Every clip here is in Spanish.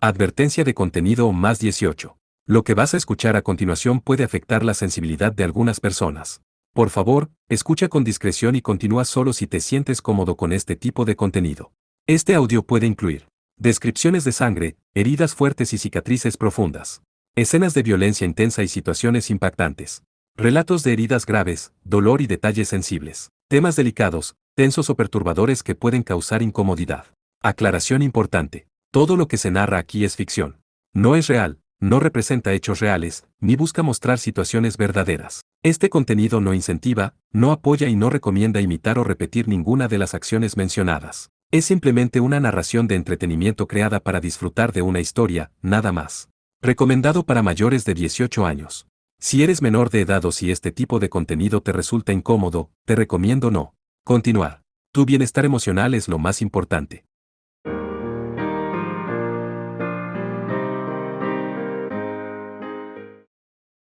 Advertencia de contenido más 18. Lo que vas a escuchar a continuación puede afectar la sensibilidad de algunas personas. Por favor, escucha con discreción y continúa solo si te sientes cómodo con este tipo de contenido. Este audio puede incluir descripciones de sangre, heridas fuertes y cicatrices profundas, escenas de violencia intensa y situaciones impactantes, relatos de heridas graves, dolor y detalles sensibles, temas delicados, tensos o perturbadores que pueden causar incomodidad. Aclaración importante. Todo lo que se narra aquí es ficción. No es real, no representa hechos reales, ni busca mostrar situaciones verdaderas. Este contenido no incentiva, no apoya y no recomienda imitar o repetir ninguna de las acciones mencionadas. Es simplemente una narración de entretenimiento creada para disfrutar de una historia, nada más. Recomendado para mayores de 18 años. Si eres menor de edad o si este tipo de contenido te resulta incómodo, te recomiendo no continuar. Tu bienestar emocional es lo más importante.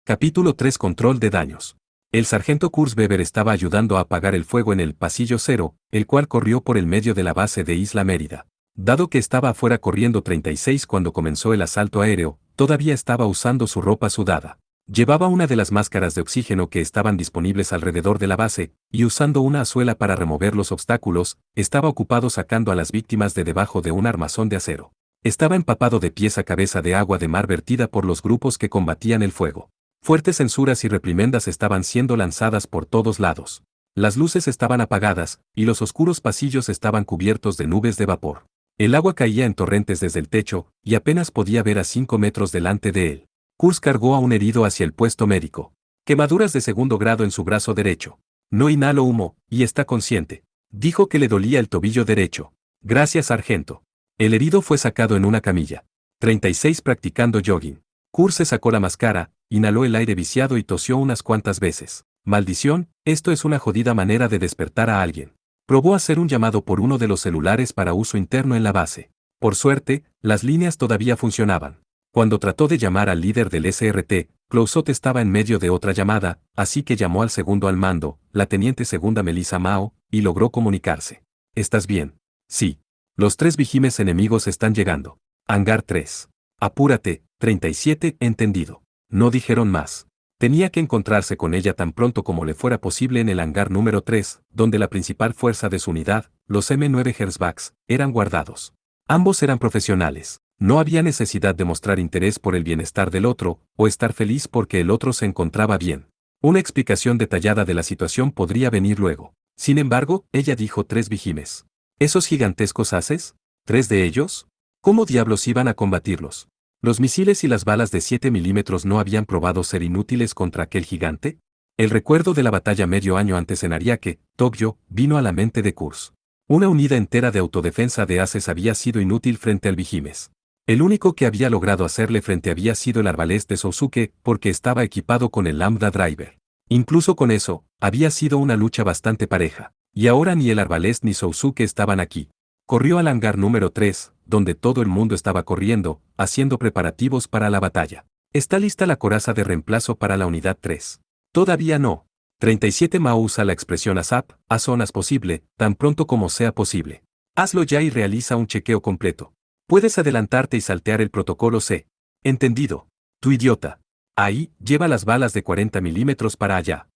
Capítulo 3. Control de daños. El sargento Kurz Weber estaba ayudando a apagar el fuego en el pasillo 0, el cual corrió por el medio de la base de Isla Mérida. Dado que estaba afuera corriendo 36 cuando comenzó el asalto aéreo, todavía estaba usando su ropa sudada. Llevaba una de las máscaras de oxígeno que estaban disponibles alrededor de la base, y usando una azuela para remover los obstáculos, estaba ocupado sacando a las víctimas de debajo de un armazón de acero. Estaba empapado de pies a cabeza de agua de mar vertida por los grupos que combatían el fuego. Fuertes censuras y reprimendas estaban siendo lanzadas por todos lados. Las luces estaban apagadas, y los oscuros pasillos estaban cubiertos de nubes de vapor. El agua caía en torrentes desde el techo, y apenas podía ver a 5 metros delante de él. Kurz cargó a un herido hacia el puesto médico. Quemaduras de 2º grado en su brazo derecho. No inhalo humo, y está consciente. Dijo que le dolía el tobillo derecho. Gracias, sargento. El herido fue sacado en una camilla. 36 practicando jogging. Kurz se sacó la máscara, inhaló el aire viciado y tosió unas cuantas veces. Maldición, esto es una jodida manera de despertar a alguien. Probó hacer un llamado por uno de los celulares para uso interno en la base. Por suerte, las líneas todavía funcionaban. Cuando trató de llamar al líder del SRT, Clouzot estaba en medio de otra llamada, así que llamó al segundo al mando, la teniente segunda Melissa Mao, y logró comunicarse. ¿Estás bien? Sí. Los 3 vigimes enemigos están llegando. Hangar 3. Apúrate, 37, entendido. No dijeron más. Tenía que encontrarse con ella tan pronto como le fuera posible en el hangar número 3, donde la principal fuerza de su unidad, los M9 Herzbachs, eran guardados. Ambos eran profesionales. No había necesidad de mostrar interés por el bienestar del otro, o estar feliz porque el otro se encontraba bien. Una explicación detallada de la situación podría venir luego. Sin embargo, ella dijo 3 vigimes. ¿Esos gigantescos haces? ¿3 de ellos? ¿Cómo diablos iban a combatirlos? ¿Los misiles y las balas de 7 milímetros no habían probado ser inútiles contra aquel gigante? El recuerdo de la batalla medio año antes en Ariake, Tokio, vino a la mente de Kurz. Una unidad entera de autodefensa de haces había sido inútil frente al vigimes. El único que había logrado hacerle frente había sido el arbalés de Sousuke, porque estaba equipado con el Lambda Driver. Incluso con eso, había sido una lucha bastante pareja. Y ahora ni el arbalés ni Sousuke estaban aquí. Corrió al hangar número 3, donde todo el mundo estaba corriendo, haciendo preparativos para la batalla. ¿Está lista la coraza de reemplazo para la unidad 3? Todavía no. 37 Mao usa la expresión ASAP, as soon as posible, tan pronto como sea posible. Hazlo ya y realiza un chequeo completo. Puedes adelantarte y saltear el protocolo C. Entendido. Tu idiota. Ahí, lleva las balas de 40 milímetros para allá.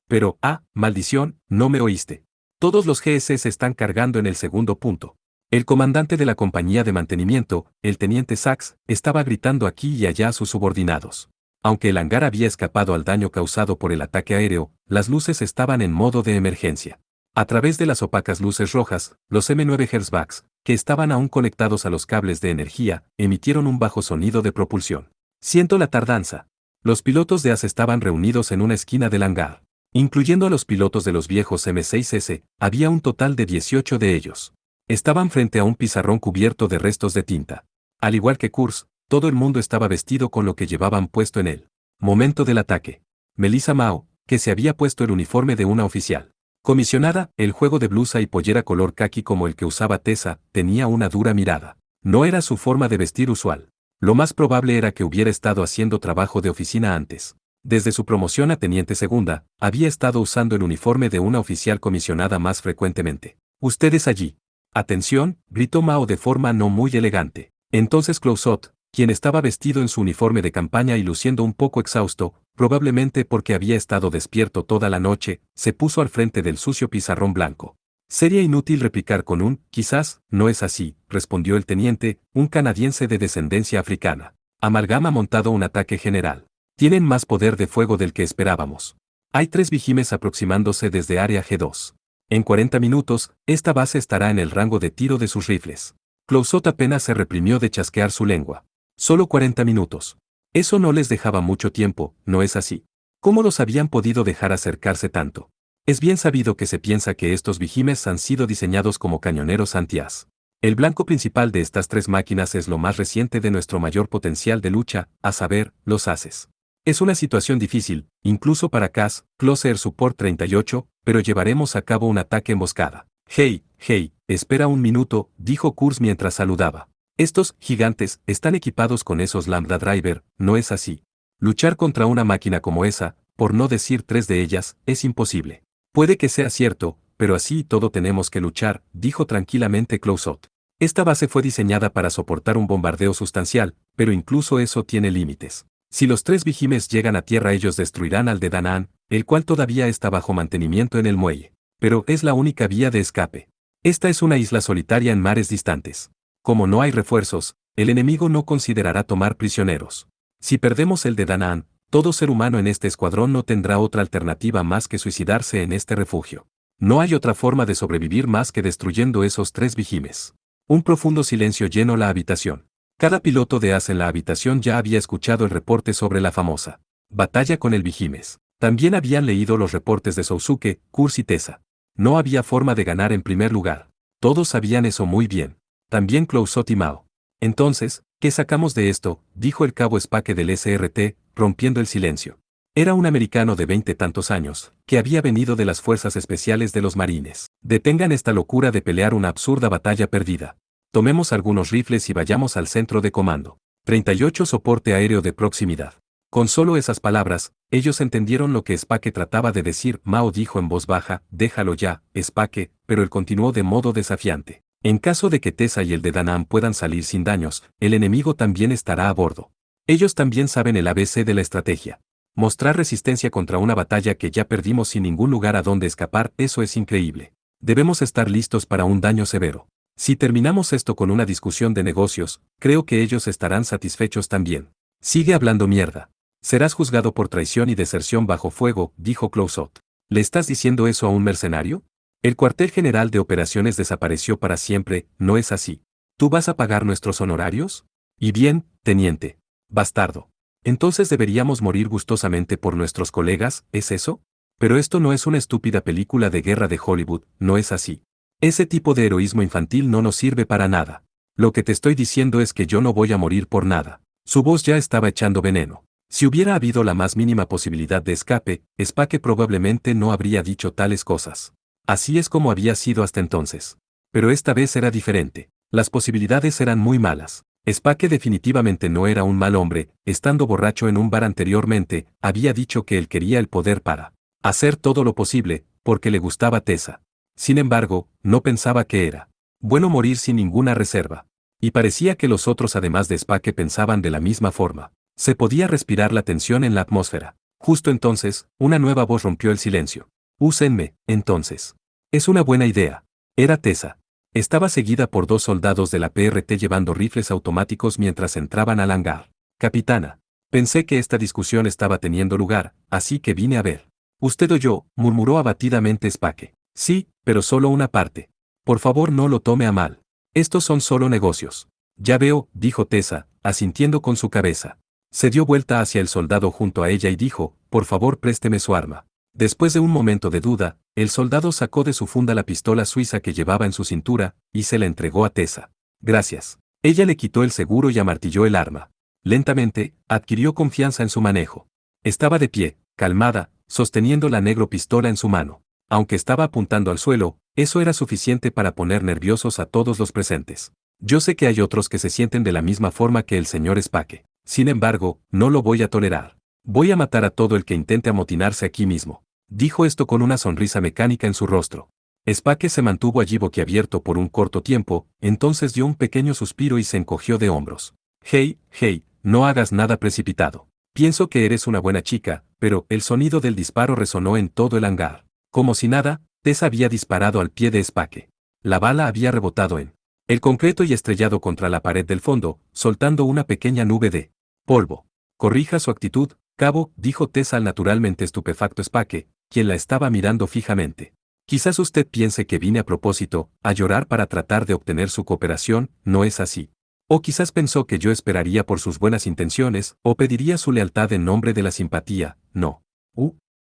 Pero, maldición, no me oíste. Todos los GS se están cargando en el segundo punto. El comandante de la compañía de mantenimiento, el teniente Sachs, estaba gritando aquí y allá a sus subordinados. Aunque el hangar había escapado al daño causado por el ataque aéreo, las luces estaban en modo de emergencia. A través de las opacas luces rojas, los M9 Herzbachs, que estaban aún conectados a los cables de energía, emitieron un bajo sonido de propulsión. Siento la tardanza. Los pilotos de AS estaban reunidos en una esquina del hangar. Incluyendo a los pilotos de los viejos M6S, había un total de 18 de ellos. Estaban frente a un pizarrón cubierto de restos de tinta. Al igual que Kurz, todo el mundo estaba vestido con lo que llevaban puesto en el momento del ataque. Melissa Mao, que se había puesto el uniforme de una oficial comisionada, el juego de blusa y pollera color caqui como el que usaba Tessa, tenía una dura mirada. No era su forma de vestir usual. Lo más probable era que hubiera estado haciendo trabajo de oficina antes. Desde su promoción a teniente segunda, había estado usando el uniforme de una oficial comisionada más frecuentemente. «Ustedes allí». «Atención», gritó Mao de forma no muy elegante. Entonces Clouzot, quien estaba vestido en su uniforme de campaña y luciendo un poco exhausto, probablemente porque había estado despierto toda la noche, se puso al frente del sucio pizarrón blanco. Sería inútil replicar con un, quizás, no es así, respondió el teniente, un canadiense de descendencia africana. Amalgam ha montado un ataque general. Tienen más poder de fuego del que esperábamos. Hay 3 Vigimes aproximándose desde área G2. En 40 minutos, esta base estará en el rango de tiro de sus rifles. Clouzot apenas se reprimió de chasquear su lengua. Solo 40 minutos. Eso no les dejaba mucho tiempo, ¿no es así? ¿Cómo los habían podido dejar acercarse tanto? Es bien sabido que se piensa que estos Vigimes han sido diseñados como cañoneros antias. El blanco principal de estas 3 máquinas es lo más reciente de nuestro mayor potencial de lucha, a saber, los Aces. Es una situación difícil, incluso para CAS, Close Air Support 38, pero llevaremos a cabo un ataque emboscada. Hey, espera un minuto, dijo Kurz mientras saludaba. Estos gigantes están equipados con esos Lambda Driver, ¿no es así? Luchar contra una máquina como esa, por no decir 3 de ellas, es imposible. Puede que sea cierto, pero así y todo tenemos que luchar, dijo tranquilamente Clouzot. Esta base fue diseñada para soportar un bombardeo sustancial, pero incluso eso tiene límites. Si los 3 Vigimes llegan a tierra ellos destruirán al de Danaan, el cual todavía está bajo mantenimiento en el muelle. Pero es la única vía de escape. Esta es una isla solitaria en mares distantes. Como no hay refuerzos, el enemigo no considerará tomar prisioneros. Si perdemos el de Danaan, todo ser humano en este escuadrón no tendrá otra alternativa más que suicidarse en este refugio. No hay otra forma de sobrevivir más que destruyendo esos 3 Vigimes. Un profundo silencio llenó la habitación. Cada piloto de AS en la habitación ya había escuchado el reporte sobre la famosa batalla con el Vigimes. También habían leído los reportes de Sousuke, Kurz y Tessa. No había forma de ganar en primer lugar. Todos sabían eso muy bien. También Clouzot y Mao. Entonces, ¿qué sacamos de esto?, dijo el cabo Spake del SRT, rompiendo el silencio. Era un americano de 20 tantos años, que había venido de las fuerzas especiales de los marines. Detengan esta locura de pelear una absurda batalla perdida. Tomemos algunos rifles y vayamos al centro de comando. 38 Soporte aéreo de proximidad. Con solo esas palabras, ellos entendieron lo que Spake trataba de decir. Mao dijo en voz baja, déjalo ya, Spake, pero él continuó de modo desafiante. En caso de que Tessa y el de Danaan puedan salir sin daños, el enemigo también estará a bordo. Ellos también saben el ABC de la estrategia. Mostrar resistencia contra una batalla que ya perdimos sin ningún lugar a donde escapar, eso es increíble. Debemos estar listos para un daño severo. Si terminamos esto con una discusión de negocios, creo que ellos estarán satisfechos también. Sigue hablando mierda. Serás juzgado por traición y deserción bajo fuego, dijo Clouzot. ¿Le estás diciendo eso a un mercenario? El cuartel general de operaciones desapareció para siempre, ¿no es así? ¿Tú vas a pagar nuestros honorarios? Y bien, teniente. Bastardo. Entonces deberíamos morir gustosamente por nuestros colegas, ¿es eso? Pero esto no es una estúpida película de guerra de Hollywood, ¿no es así? Ese tipo de heroísmo infantil no nos sirve para nada. Lo que te estoy diciendo es que yo no voy a morir por nada. Su voz ya estaba echando veneno. Si hubiera habido la más mínima posibilidad de escape, Spake probablemente no habría dicho tales cosas. Así es como había sido hasta entonces. Pero esta vez era diferente. Las posibilidades eran muy malas. Spake definitivamente no era un mal hombre. Estando borracho en un bar anteriormente, había dicho que él quería el poder para hacer todo lo posible, porque le gustaba Tessa. Sin embargo, no pensaba que era bueno morir sin ninguna reserva. Y parecía que los otros además de Spake pensaban de la misma forma. Se podía respirar la tensión en la atmósfera. Justo entonces, una nueva voz rompió el silencio. Úsenme, entonces. Es una buena idea. Era Tessa. Estaba seguida por 2 soldados de la PRT llevando rifles automáticos mientras entraban al hangar. Capitana. Pensé que esta discusión estaba teniendo lugar, así que vine a ver. Usted o yo, murmuró abatidamente Spake. Sí, pero solo una parte. Por favor no lo tome a mal. Estos son solo negocios. Ya veo, dijo Tessa, asintiendo con su cabeza. Se dio vuelta hacia el soldado junto a ella y dijo, por favor présteme su arma. Después de un momento de duda, el soldado sacó de su funda la pistola suiza que llevaba en su cintura, y se la entregó a Tessa. Gracias. Ella le quitó el seguro y amartilló el arma. Lentamente, adquirió confianza en su manejo. Estaba de pie, calmada, sosteniendo la negro pistola en su mano. Aunque estaba apuntando al suelo, eso era suficiente para poner nerviosos a todos los presentes. Yo sé que hay otros que se sienten de la misma forma que el señor Spake. Sin embargo, no lo voy a tolerar. Voy a matar a todo el que intente amotinarse aquí mismo. Dijo esto con una sonrisa mecánica en su rostro. Spake se mantuvo allí boquiabierto por un corto tiempo, entonces dio un pequeño suspiro y se encogió de hombros. Hey, no hagas nada precipitado. Pienso que eres una buena chica, pero el sonido del disparo resonó en todo el hangar. Como si nada, Tess había disparado al pie de Spake. La bala había rebotado en el concreto y estrellado contra la pared del fondo, soltando una pequeña nube de polvo. Corrija su actitud, cabo, dijo Tess al naturalmente estupefacto Spake, quien la estaba mirando fijamente. Quizás usted piense que vine a propósito, a llorar para tratar de obtener su cooperación, no es así. O quizás pensó que yo esperaría por sus buenas intenciones, o pediría su lealtad en nombre de la simpatía, no.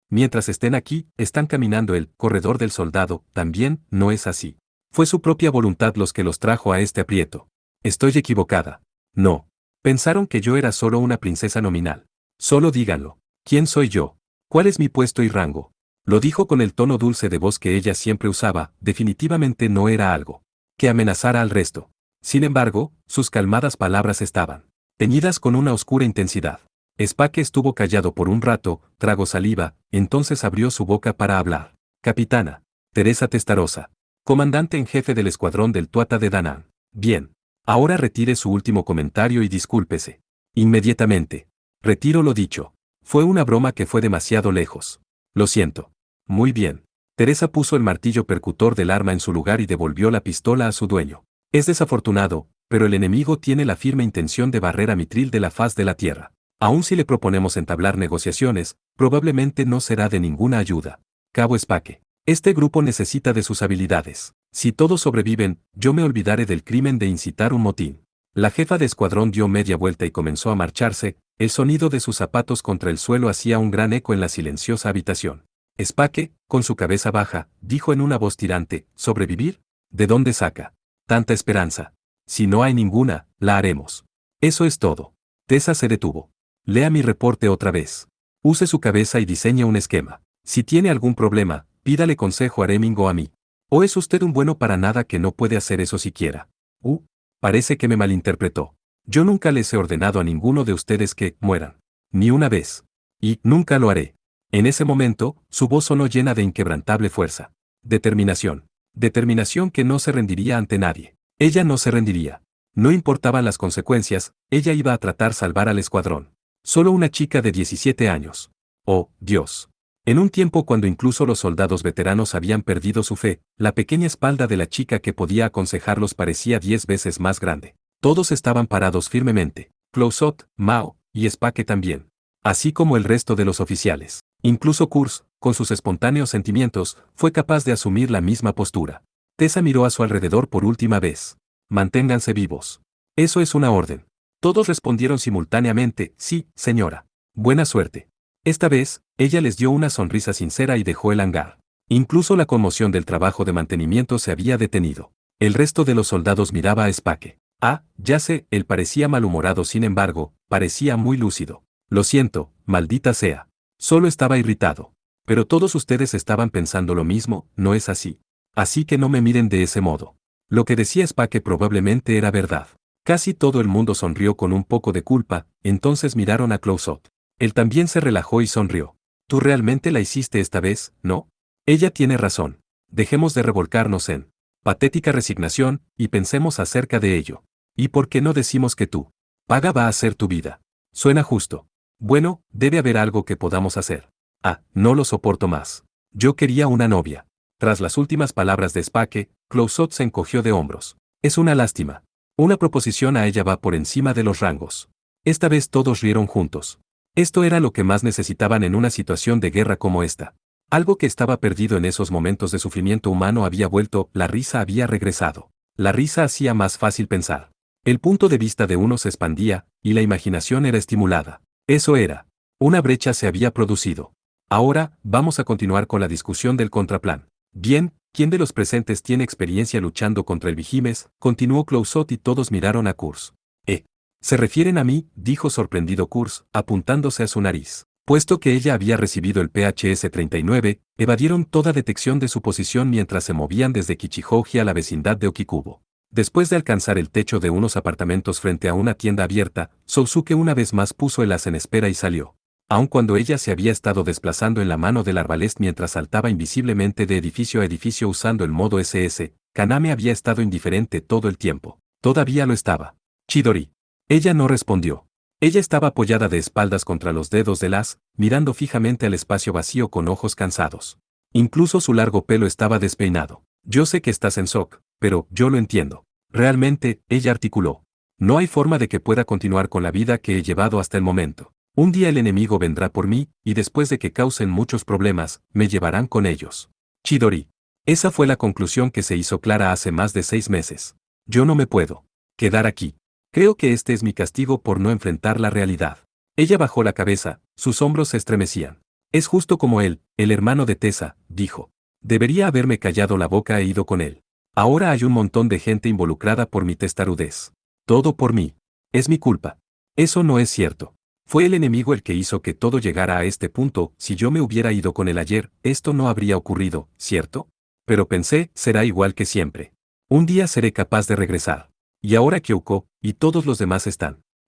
Mientras estén aquí, están caminando el corredor del soldado, también, no es así. Fue su propia voluntad los que los trajo a este aprieto. Estoy equivocada. No. Pensaron que yo era solo una princesa nominal. Solo díganlo. ¿Quién soy yo? ¿Cuál es mi puesto y rango? Lo dijo con el tono dulce de voz que ella siempre usaba, definitivamente no era algo que amenazara al resto. Sin embargo, sus calmadas palabras estaban teñidas con una oscura intensidad. Spake estuvo callado por un rato, tragó saliva, entonces abrió su boca para hablar. Capitana Teresa Testarossa, comandante en jefe del escuadrón del Tuatha de Danann. Bien. Ahora retire su último comentario y discúlpese. Inmediatamente. Retiro lo dicho. Fue una broma que fue demasiado lejos. Lo siento. Muy bien. Teresa puso el martillo percutor del arma en su lugar y devolvió la pistola a su dueño. Es desafortunado, pero el enemigo tiene la firme intención de barrer a Mithril de la faz de la tierra. Aun si le proponemos entablar negociaciones, probablemente no será de ninguna ayuda. Cabo Spake. Este grupo necesita de sus habilidades. Si todos sobreviven, yo me olvidaré del crimen de incitar un motín. La jefa de escuadrón dio media vuelta y comenzó a marcharse, el sonido de sus zapatos contra el suelo hacía un gran eco en la silenciosa habitación. Spake, con su cabeza baja, dijo en una voz tirante, ¿sobrevivir? ¿De dónde saca tanta esperanza? Si no hay ninguna, la haremos. Eso es todo. Tessa se detuvo. Lea mi reporte otra vez. Use su cabeza y diseñe un esquema. Si tiene algún problema, pídale consejo a Reming o a mí. ¿O es usted un bueno para nada que no puede hacer eso siquiera? Parece que me malinterpretó. Yo nunca les he ordenado a ninguno de ustedes que mueran. Ni una vez. Y nunca lo haré. En ese momento, su voz sonó llena de inquebrantable fuerza. Determinación. Determinación que no se rendiría ante nadie. Ella no se rendiría. No importaban las consecuencias, ella iba a tratar salvar al escuadrón. Solo una chica de 17 años. Oh, Dios. En un tiempo cuando incluso los soldados veteranos habían perdido su fe, la pequeña espalda de la chica que podía aconsejarlos parecía 10 veces más grande. Todos estaban parados firmemente. Clouzot, Mao, y Spake también. Así como el resto de los oficiales. Incluso Kurz, con sus espontáneos sentimientos, fue capaz de asumir la misma postura. Tessa miró a su alrededor por última vez. Manténganse vivos. Eso es una orden. Todos respondieron simultáneamente, sí, señora. Buena suerte. Esta vez, ella les dio una sonrisa sincera y dejó el hangar. Incluso la conmoción del trabajo de mantenimiento se había detenido. El resto de los soldados miraba a Spake. Ya sé, él parecía malhumorado, sin embargo, parecía muy lúcido. Lo siento, maldita sea. Solo estaba irritado. Pero todos ustedes estaban pensando lo mismo, ¿no es así? Así que no me miren de ese modo. Lo que decía Spake probablemente era verdad. Casi todo el mundo sonrió con un poco de culpa, entonces miraron a Clouzot. Él también se relajó y sonrió. Tú realmente la hiciste esta vez, ¿no? Ella tiene razón. Dejemos de revolcarnos en patética resignación, y pensemos acerca de ello. ¿Y por qué no decimos que tú paga va a ser tu vida? Suena justo. Bueno, debe haber algo que podamos hacer. No lo soporto más. Yo quería una novia. Tras las últimas palabras de Spake, Clouzot se encogió de hombros. Es una lástima. Una proposición a ella va por encima de los rangos. Esta vez todos rieron juntos. Esto era lo que más necesitaban en una situación de guerra como esta. Algo que estaba perdido en esos momentos de sufrimiento humano había vuelto, la risa había regresado. La risa hacía más fácil pensar. El punto de vista de uno se expandía, y la imaginación era estimulada. Eso era. Una brecha se había producido. Ahora, vamos a continuar con la discusión del contraplan. Bien, ¿quién de los presentes tiene experiencia luchando contra el Vigimes? Continuó Clouzot y todos miraron a Kurz. ¿Se refieren a mí?, dijo sorprendido Kurz, apuntándose a su nariz. Puesto que ella había recibido el PHS-39, evadieron toda detección de su posición mientras se movían desde Kichihoji a la vecindad de Okikubo. Después de alcanzar el techo de unos apartamentos frente a una tienda abierta, Sousuke una vez más puso el as en espera y salió. Aun cuando ella se había estado desplazando en la mano del arbalest mientras saltaba invisiblemente de edificio a edificio usando el modo SS, Kaname había estado indiferente todo el tiempo. Todavía lo estaba. Chidori. Ella no respondió. Ella estaba apoyada de espaldas contra los dedos del as, mirando fijamente al espacio vacío con ojos cansados. Incluso su largo pelo estaba despeinado. Yo sé que estás en shock, pero yo lo entiendo. Realmente, ella articuló. No hay forma de que pueda continuar con la vida que he llevado hasta el momento. Un día el enemigo vendrá por mí, y después de que causen muchos problemas, me llevarán con ellos. Chidori. Esa fue la conclusión que se hizo clara hace más de 6 meses. Yo no me puedo quedar aquí. Creo que este es mi castigo por no enfrentar la realidad. Ella bajó la cabeza, sus hombros se estremecían. Es justo como él, el hermano de Tessa, dijo. Debería haberme callado la boca e ido con él. Ahora hay un montón de gente involucrada por mi testarudez. Todo por mí. Es mi culpa. Eso no es cierto. Fue el enemigo el que hizo que todo llegara a este punto. Si yo me hubiera ido con él ayer, esto no habría ocurrido, ¿cierto? Pero pensé, será igual que siempre. Un día seré capaz de regresar. Y ahora Kyoko, y todos los demás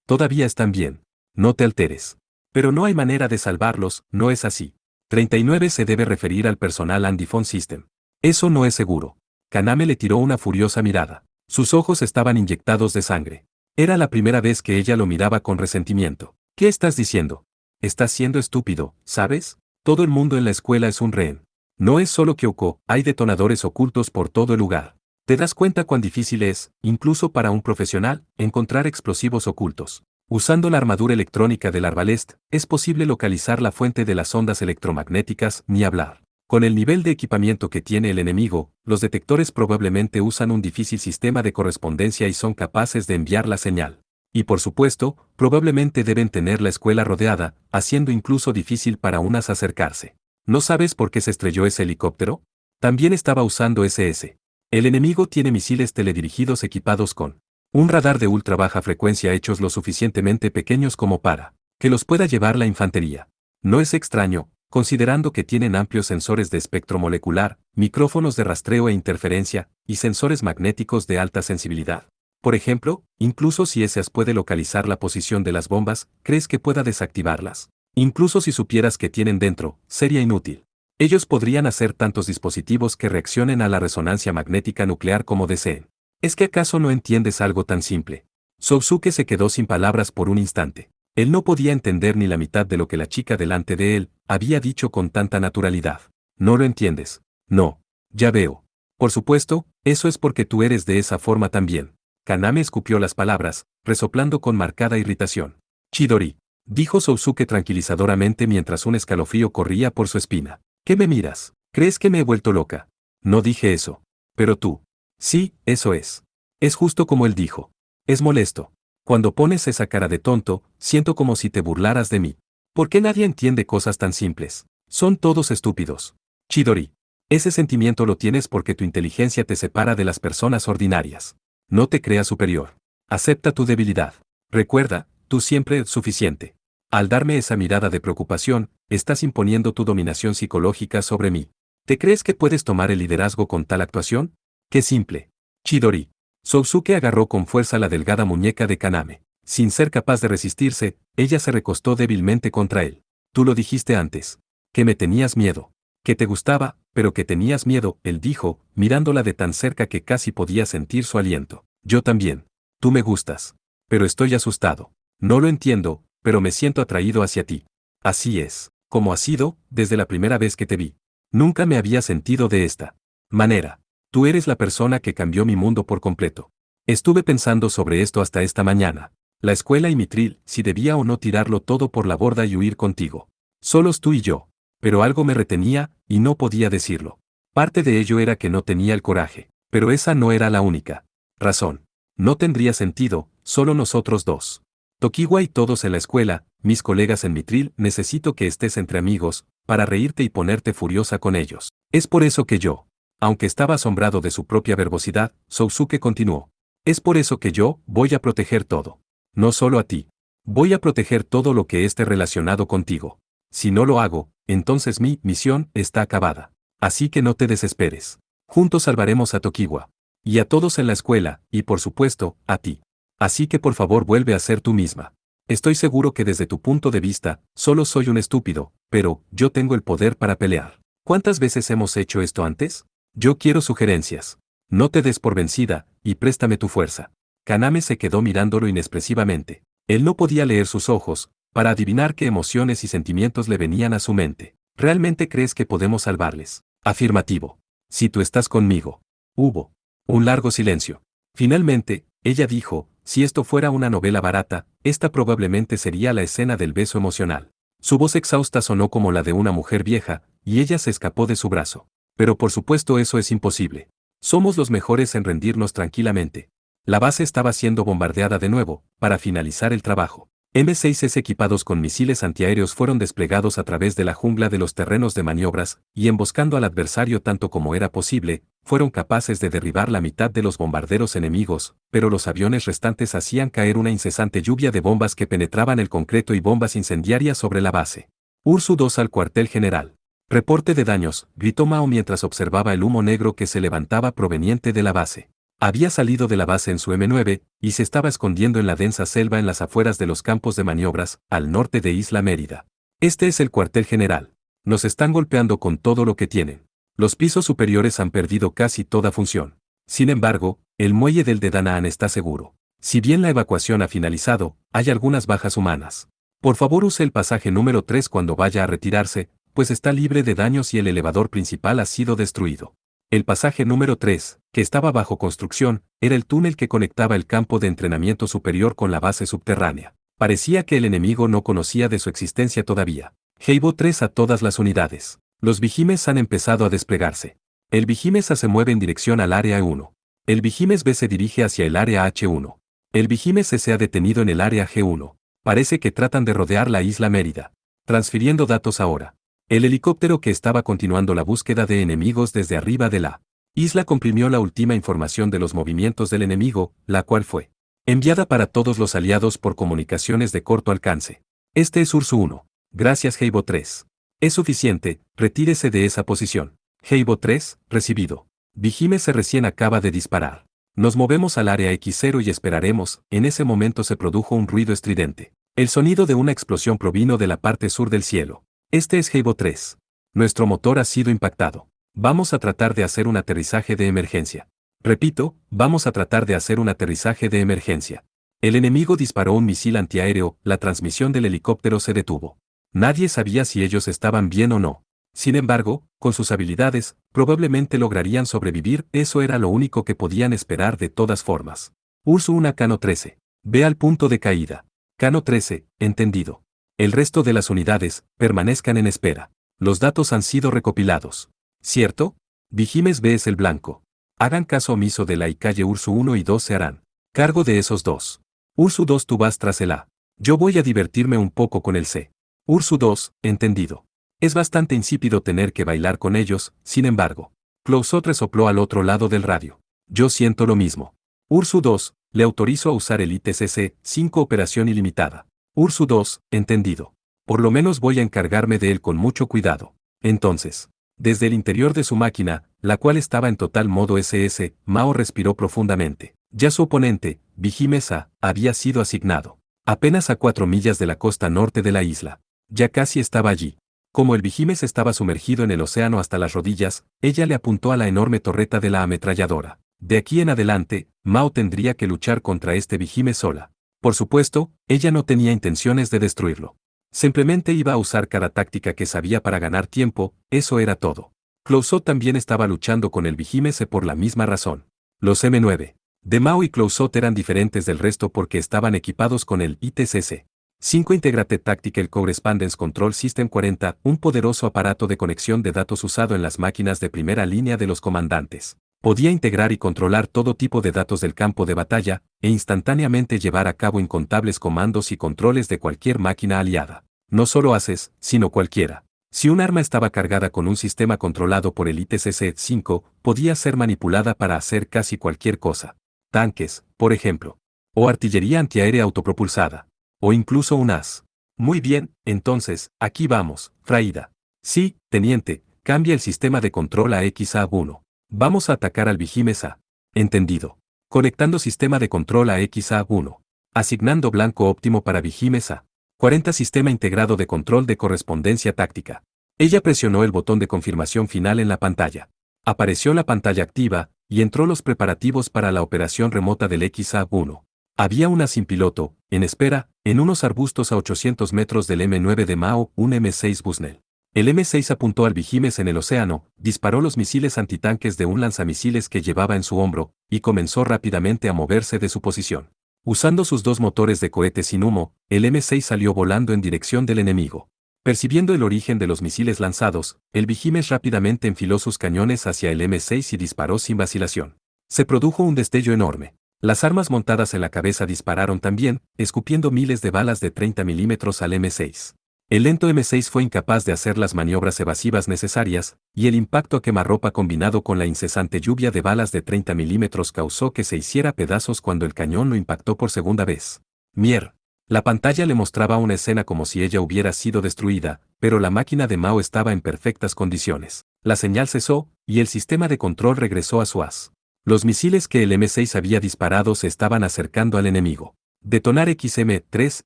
todavía están bien. No te alteres. Pero no hay manera de salvarlos, no es así. 39 se debe referir al personal Antiphon System. Eso no es seguro. Kaname le tiró una furiosa mirada. Sus ojos estaban inyectados de sangre. Era la primera vez que ella lo miraba con resentimiento. ¿Qué estás diciendo? Estás siendo estúpido, ¿sabes? Todo el mundo en la escuela es un rehén. No es solo Kyoko, hay detonadores ocultos por todo el lugar. ¿Te das cuenta cuán difícil es, incluso para un profesional, encontrar explosivos ocultos? Usando la armadura electrónica del arbalest, es posible localizar la fuente de las ondas electromagnéticas, ni hablar. Con el nivel de equipamiento que tiene el enemigo, los detectores probablemente usan un difícil sistema de correspondencia y son capaces de enviar la señal. Y por supuesto, probablemente deben tener la escuela rodeada, haciendo incluso difícil para unas acercarse. ¿No sabes por qué se estrelló ese helicóptero? También estaba usando SS. El enemigo tiene misiles teledirigidos equipados con un radar de ultra baja frecuencia hechos lo suficientemente pequeños como para que los pueda llevar la infantería. No es extraño, considerando que tienen amplios sensores de espectro molecular, micrófonos de rastreo e interferencia, y sensores magnéticos de alta sensibilidad. Por ejemplo, incluso si ESAS puede localizar la posición de las bombas, ¿crees que pueda desactivarlas? Incluso si supieras que tienen dentro, sería inútil. Ellos podrían hacer tantos dispositivos que reaccionen a la resonancia magnética nuclear como deseen. ¿Es que acaso no entiendes algo tan simple? Sousuke se quedó sin palabras por un instante. Él no podía entender ni la mitad de lo que la chica delante de él había dicho con tanta naturalidad. ¿No lo entiendes? No. Ya veo. Por supuesto, eso es porque tú eres de esa forma también. Kaname escupió las palabras, resoplando con marcada irritación. Chidori, dijo Sousuke tranquilizadoramente mientras un escalofrío corría por su espina. ¿Qué me miras? ¿Crees que me he vuelto loca? No dije eso. Pero tú. Sí, eso es. Es justo como él dijo. Es molesto. Cuando pones esa cara de tonto, siento como si te burlaras de mí. ¿Por qué nadie entiende cosas tan simples? Son todos estúpidos. Chidori. Ese sentimiento lo tienes porque tu inteligencia te separa de las personas ordinarias. No te creas superior. Acepta tu debilidad. Recuerda, tú siempre eres suficiente. Al darme esa mirada de preocupación, estás imponiendo tu dominación psicológica sobre mí. ¿Te crees que puedes tomar el liderazgo con tal actuación? ¡Qué simple! Chidori. Sousuke agarró con fuerza la delgada muñeca de Kaname. Sin ser capaz de resistirse, ella se recostó débilmente contra él. Tú lo dijiste antes. Que me tenías miedo. Que te gustaba, pero que tenías miedo, él dijo, mirándola de tan cerca que casi podía sentir su aliento. Yo también. Tú me gustas. Pero estoy asustado. No lo entiendo, pero me siento atraído hacia ti. Así es, como ha sido, desde la primera vez que te vi. Nunca me había sentido de esta manera. Tú eres la persona que cambió mi mundo por completo. Estuve pensando sobre esto hasta esta mañana. La escuela y Mithril, si debía o no tirarlo todo por la borda y huir contigo. Solos tú y yo. Pero algo me retenía, y no podía decirlo. Parte de ello era que no tenía el coraje. Pero esa no era la única razón. No tendría sentido, solo nosotros dos. Tokiwa y todos en la escuela, mis colegas en Mithril, necesito que estés entre amigos, para reírte y ponerte furiosa con ellos. Es por eso que yo. Aunque estaba asombrado de su propia verbosidad, Sousuke continuó. Es por eso que yo, voy a proteger todo. No solo a ti. Voy a proteger todo lo que esté relacionado contigo. Si no lo hago, entonces mi misión está acabada. Así que no te desesperes. Juntos salvaremos a Tokiwa. Y a todos en la escuela, y por supuesto, a ti. Así que por favor vuelve a ser tú misma. Estoy seguro que desde tu punto de vista, solo soy un estúpido, pero yo tengo el poder para pelear. ¿Cuántas veces hemos hecho esto antes? Yo quiero sugerencias. No te des por vencida, y préstame tu fuerza. Kaname se quedó mirándolo inexpresivamente. Él no podía leer sus ojos, para adivinar qué emociones y sentimientos le venían a su mente. ¿Realmente crees que podemos salvarles? Afirmativo. Si tú estás conmigo. Hubo un largo silencio. Finalmente, ella dijo, si esto fuera una novela barata, esta probablemente sería la escena del beso emocional. Su voz exhausta sonó como la de una mujer vieja, y ella se escapó de su brazo. Pero por supuesto eso es imposible. Somos los mejores en rendirnos tranquilamente. La base estaba siendo bombardeada de nuevo, para finalizar el trabajo. M6s equipados con misiles antiaéreos fueron desplegados a través de la jungla de los terrenos de maniobras, y emboscando al adversario tanto como era posible, fueron capaces de derribar la mitad de los bombarderos enemigos, pero los aviones restantes hacían caer una incesante lluvia de bombas que penetraban el concreto y bombas incendiarias sobre la base. Ursu 2 al cuartel general. Reporte de daños, gritó Mao mientras observaba el humo negro que se levantaba proveniente de la base. Había salido de la base en su M9, y se estaba escondiendo en la densa selva en las afueras de los campos de maniobras, al norte de Isla Mérida. Este es el cuartel general. Nos están golpeando con todo lo que tienen. Los pisos superiores han perdido casi toda función. Sin embargo, el muelle del de Danaan está seguro. Si bien la evacuación ha finalizado, hay algunas bajas humanas. Por favor use el pasaje número 3 cuando vaya a retirarse, pues está libre de daños y el elevador principal ha sido destruido. El pasaje número 3, que estaba bajo construcción, era el túnel que conectaba el campo de entrenamiento superior con la base subterránea. Parecía que el enemigo no conocía de su existencia todavía. Heibo 3 a todas las unidades. Los Vigimes han empezado a desplegarse. El Vigimes A se mueve en dirección al área E1. El Vigimes B se dirige hacia el área H1. El Vigimes C se ha detenido en el área G1. Parece que tratan de rodear la isla Mérida. Transfiriendo datos ahora. El helicóptero que estaba continuando la búsqueda de enemigos desde arriba de la isla comprimió la última información de los movimientos del enemigo, la cual fue enviada para todos los aliados por comunicaciones de corto alcance. Este es Ursu 1. Gracias Heibo 3. Es suficiente, retírese de esa posición. Heibo 3, recibido. Vigime se recién acaba de disparar. Nos movemos al área X0 y esperaremos. En ese momento se produjo un ruido estridente. El sonido de una explosión provino de la parte sur del cielo. Este es Heibo 3. Nuestro motor ha sido impactado. Vamos a tratar de hacer un aterrizaje de emergencia. Repito, vamos a tratar de hacer un aterrizaje de emergencia. El enemigo disparó un misil antiaéreo, la transmisión del helicóptero se detuvo. Nadie sabía si ellos estaban bien o no. Sin embargo, con sus habilidades, probablemente lograrían sobrevivir, eso era lo único que podían esperar de todas formas. Ursu 1 Cano 13. Ve al punto de caída. Cano 13, entendido. El resto de las unidades, permanezcan en espera. Los datos han sido recopilados. ¿Cierto? Vigimes B es el blanco. Hagan caso omiso de la y calle Ursu 1 y 2 se harán cargo de esos dos. Ursu 2 tú vas tras el A. Yo voy a divertirme un poco con el C. Ursu 2, entendido. Es bastante insípido tener que bailar con ellos, sin embargo. Clouzot resopló al otro lado del radio. Yo siento lo mismo. Ursu 2, le autorizo a usar el ITCC, 5 operación ilimitada. Ursu 2, entendido. Por lo menos voy a encargarme de él con mucho cuidado. Entonces, desde el interior de su máquina, la cual estaba en total modo SS, Mao respiró profundamente. Ya su oponente, Vigimes A, había sido asignado. Apenas a 4 millas de la costa norte de la isla. Ya casi estaba allí. Como el Vigimes estaba sumergido en el océano hasta las rodillas, ella le apuntó a la enorme torreta de la ametralladora. De aquí en adelante, Mao tendría que luchar contra este Vigimes sola. Por supuesto, ella no tenía intenciones de destruirlo. Simplemente iba a usar cada táctica que sabía para ganar tiempo, eso era todo. Clouzot también estaba luchando con el Vigimes por la misma razón. Los M9 de Mao y Clouzot eran diferentes del resto porque estaban equipados con el ITCC. 5 Integrated Tactical Correspondence Control System 40, un poderoso aparato de conexión de datos usado en las máquinas de primera línea de los comandantes. Podía integrar y controlar todo tipo de datos del campo de batalla, e instantáneamente llevar a cabo incontables comandos y controles de cualquier máquina aliada. No solo ACES, sino cualquiera. Si un arma estaba cargada con un sistema controlado por el ITCC-5, podía ser manipulada para hacer casi cualquier cosa. Tanques, por ejemplo. O artillería antiaérea autopropulsada. O incluso un AS. Muy bien, entonces, aquí vamos, Fraida. Sí, teniente, cambia el sistema de control a XA1. Vamos a atacar al Vigimes A. Entendido. Conectando sistema de control a XA1. Asignando blanco óptimo para Vigimes A40 Sistema integrado de control de correspondencia táctica. Ella presionó el botón de confirmación final en la pantalla. Apareció la pantalla activa, y entró los preparativos para la operación remota del XA-1. Había una sin piloto, en espera, en unos arbustos a 800 metros del M9 de Mao, un M6 Bushnell. El M6 apuntó al Vigimes en el océano, disparó los misiles antitanques de un lanzamisiles que llevaba en su hombro, y comenzó rápidamente a moverse de su posición. Usando sus dos motores de cohete sin humo, el M6 salió volando en dirección del enemigo. Percibiendo el origen de los misiles lanzados, el Vigimes rápidamente enfiló sus cañones hacia el M6 y disparó sin vacilación. Se produjo un destello enorme. Las armas montadas en la cabeza dispararon también, escupiendo miles de balas de 30 milímetros al M6. El lento M6 fue incapaz de hacer las maniobras evasivas necesarias, y el impacto a quemarropa combinado con la incesante lluvia de balas de 30 milímetros causó que se hiciera pedazos cuando el cañón lo impactó por segunda vez. Mier. La pantalla le mostraba una escena como si ella hubiera sido destruida, pero la máquina de Mao estaba en perfectas condiciones. La señal cesó, y el sistema de control regresó a su haz. Los misiles que el M6 había disparado se estaban acercando al enemigo. Detonar XM-3,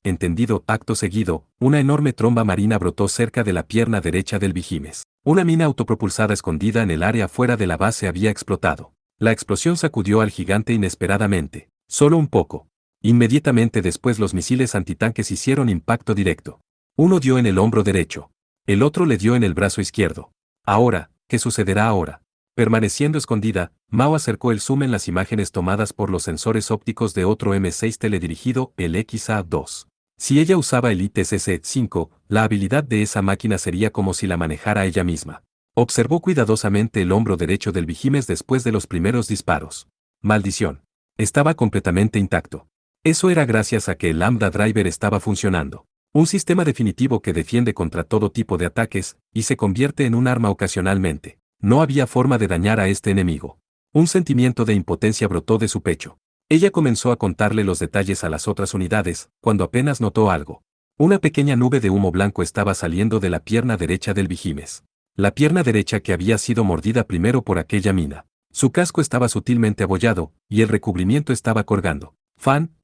entendido, acto seguido, una enorme tromba marina brotó cerca de la pierna derecha del Vigimes. Una mina autopropulsada escondida en el área fuera de la base había explotado. La explosión sacudió al gigante inesperadamente. Solo un poco. Inmediatamente después los misiles antitanques hicieron impacto directo. Uno dio en el hombro derecho. El otro le dio en el brazo izquierdo. Ahora, ¿qué sucederá ahora? Permaneciendo escondida, Mao acercó el zoom en las imágenes tomadas por los sensores ópticos de otro M6 teledirigido, el XA-2. Si ella usaba el ITCC-5, la habilidad de esa máquina sería como si la manejara ella misma. Observó cuidadosamente el hombro derecho del Vigimes después de los primeros disparos. Maldición. Estaba completamente intacto. Eso era gracias a que el Lambda Driver estaba funcionando. Un sistema definitivo que defiende contra todo tipo de ataques, y se convierte en un arma ocasionalmente. No había forma de dañar a este enemigo. Un sentimiento de impotencia brotó de su pecho. Ella comenzó a contarle los detalles a las otras unidades, cuando apenas notó algo. Una pequeña nube de humo blanco estaba saliendo de la pierna derecha del Vigimes. La pierna derecha que había sido mordida primero por aquella mina. Su casco estaba sutilmente abollado, y el recubrimiento estaba colgando.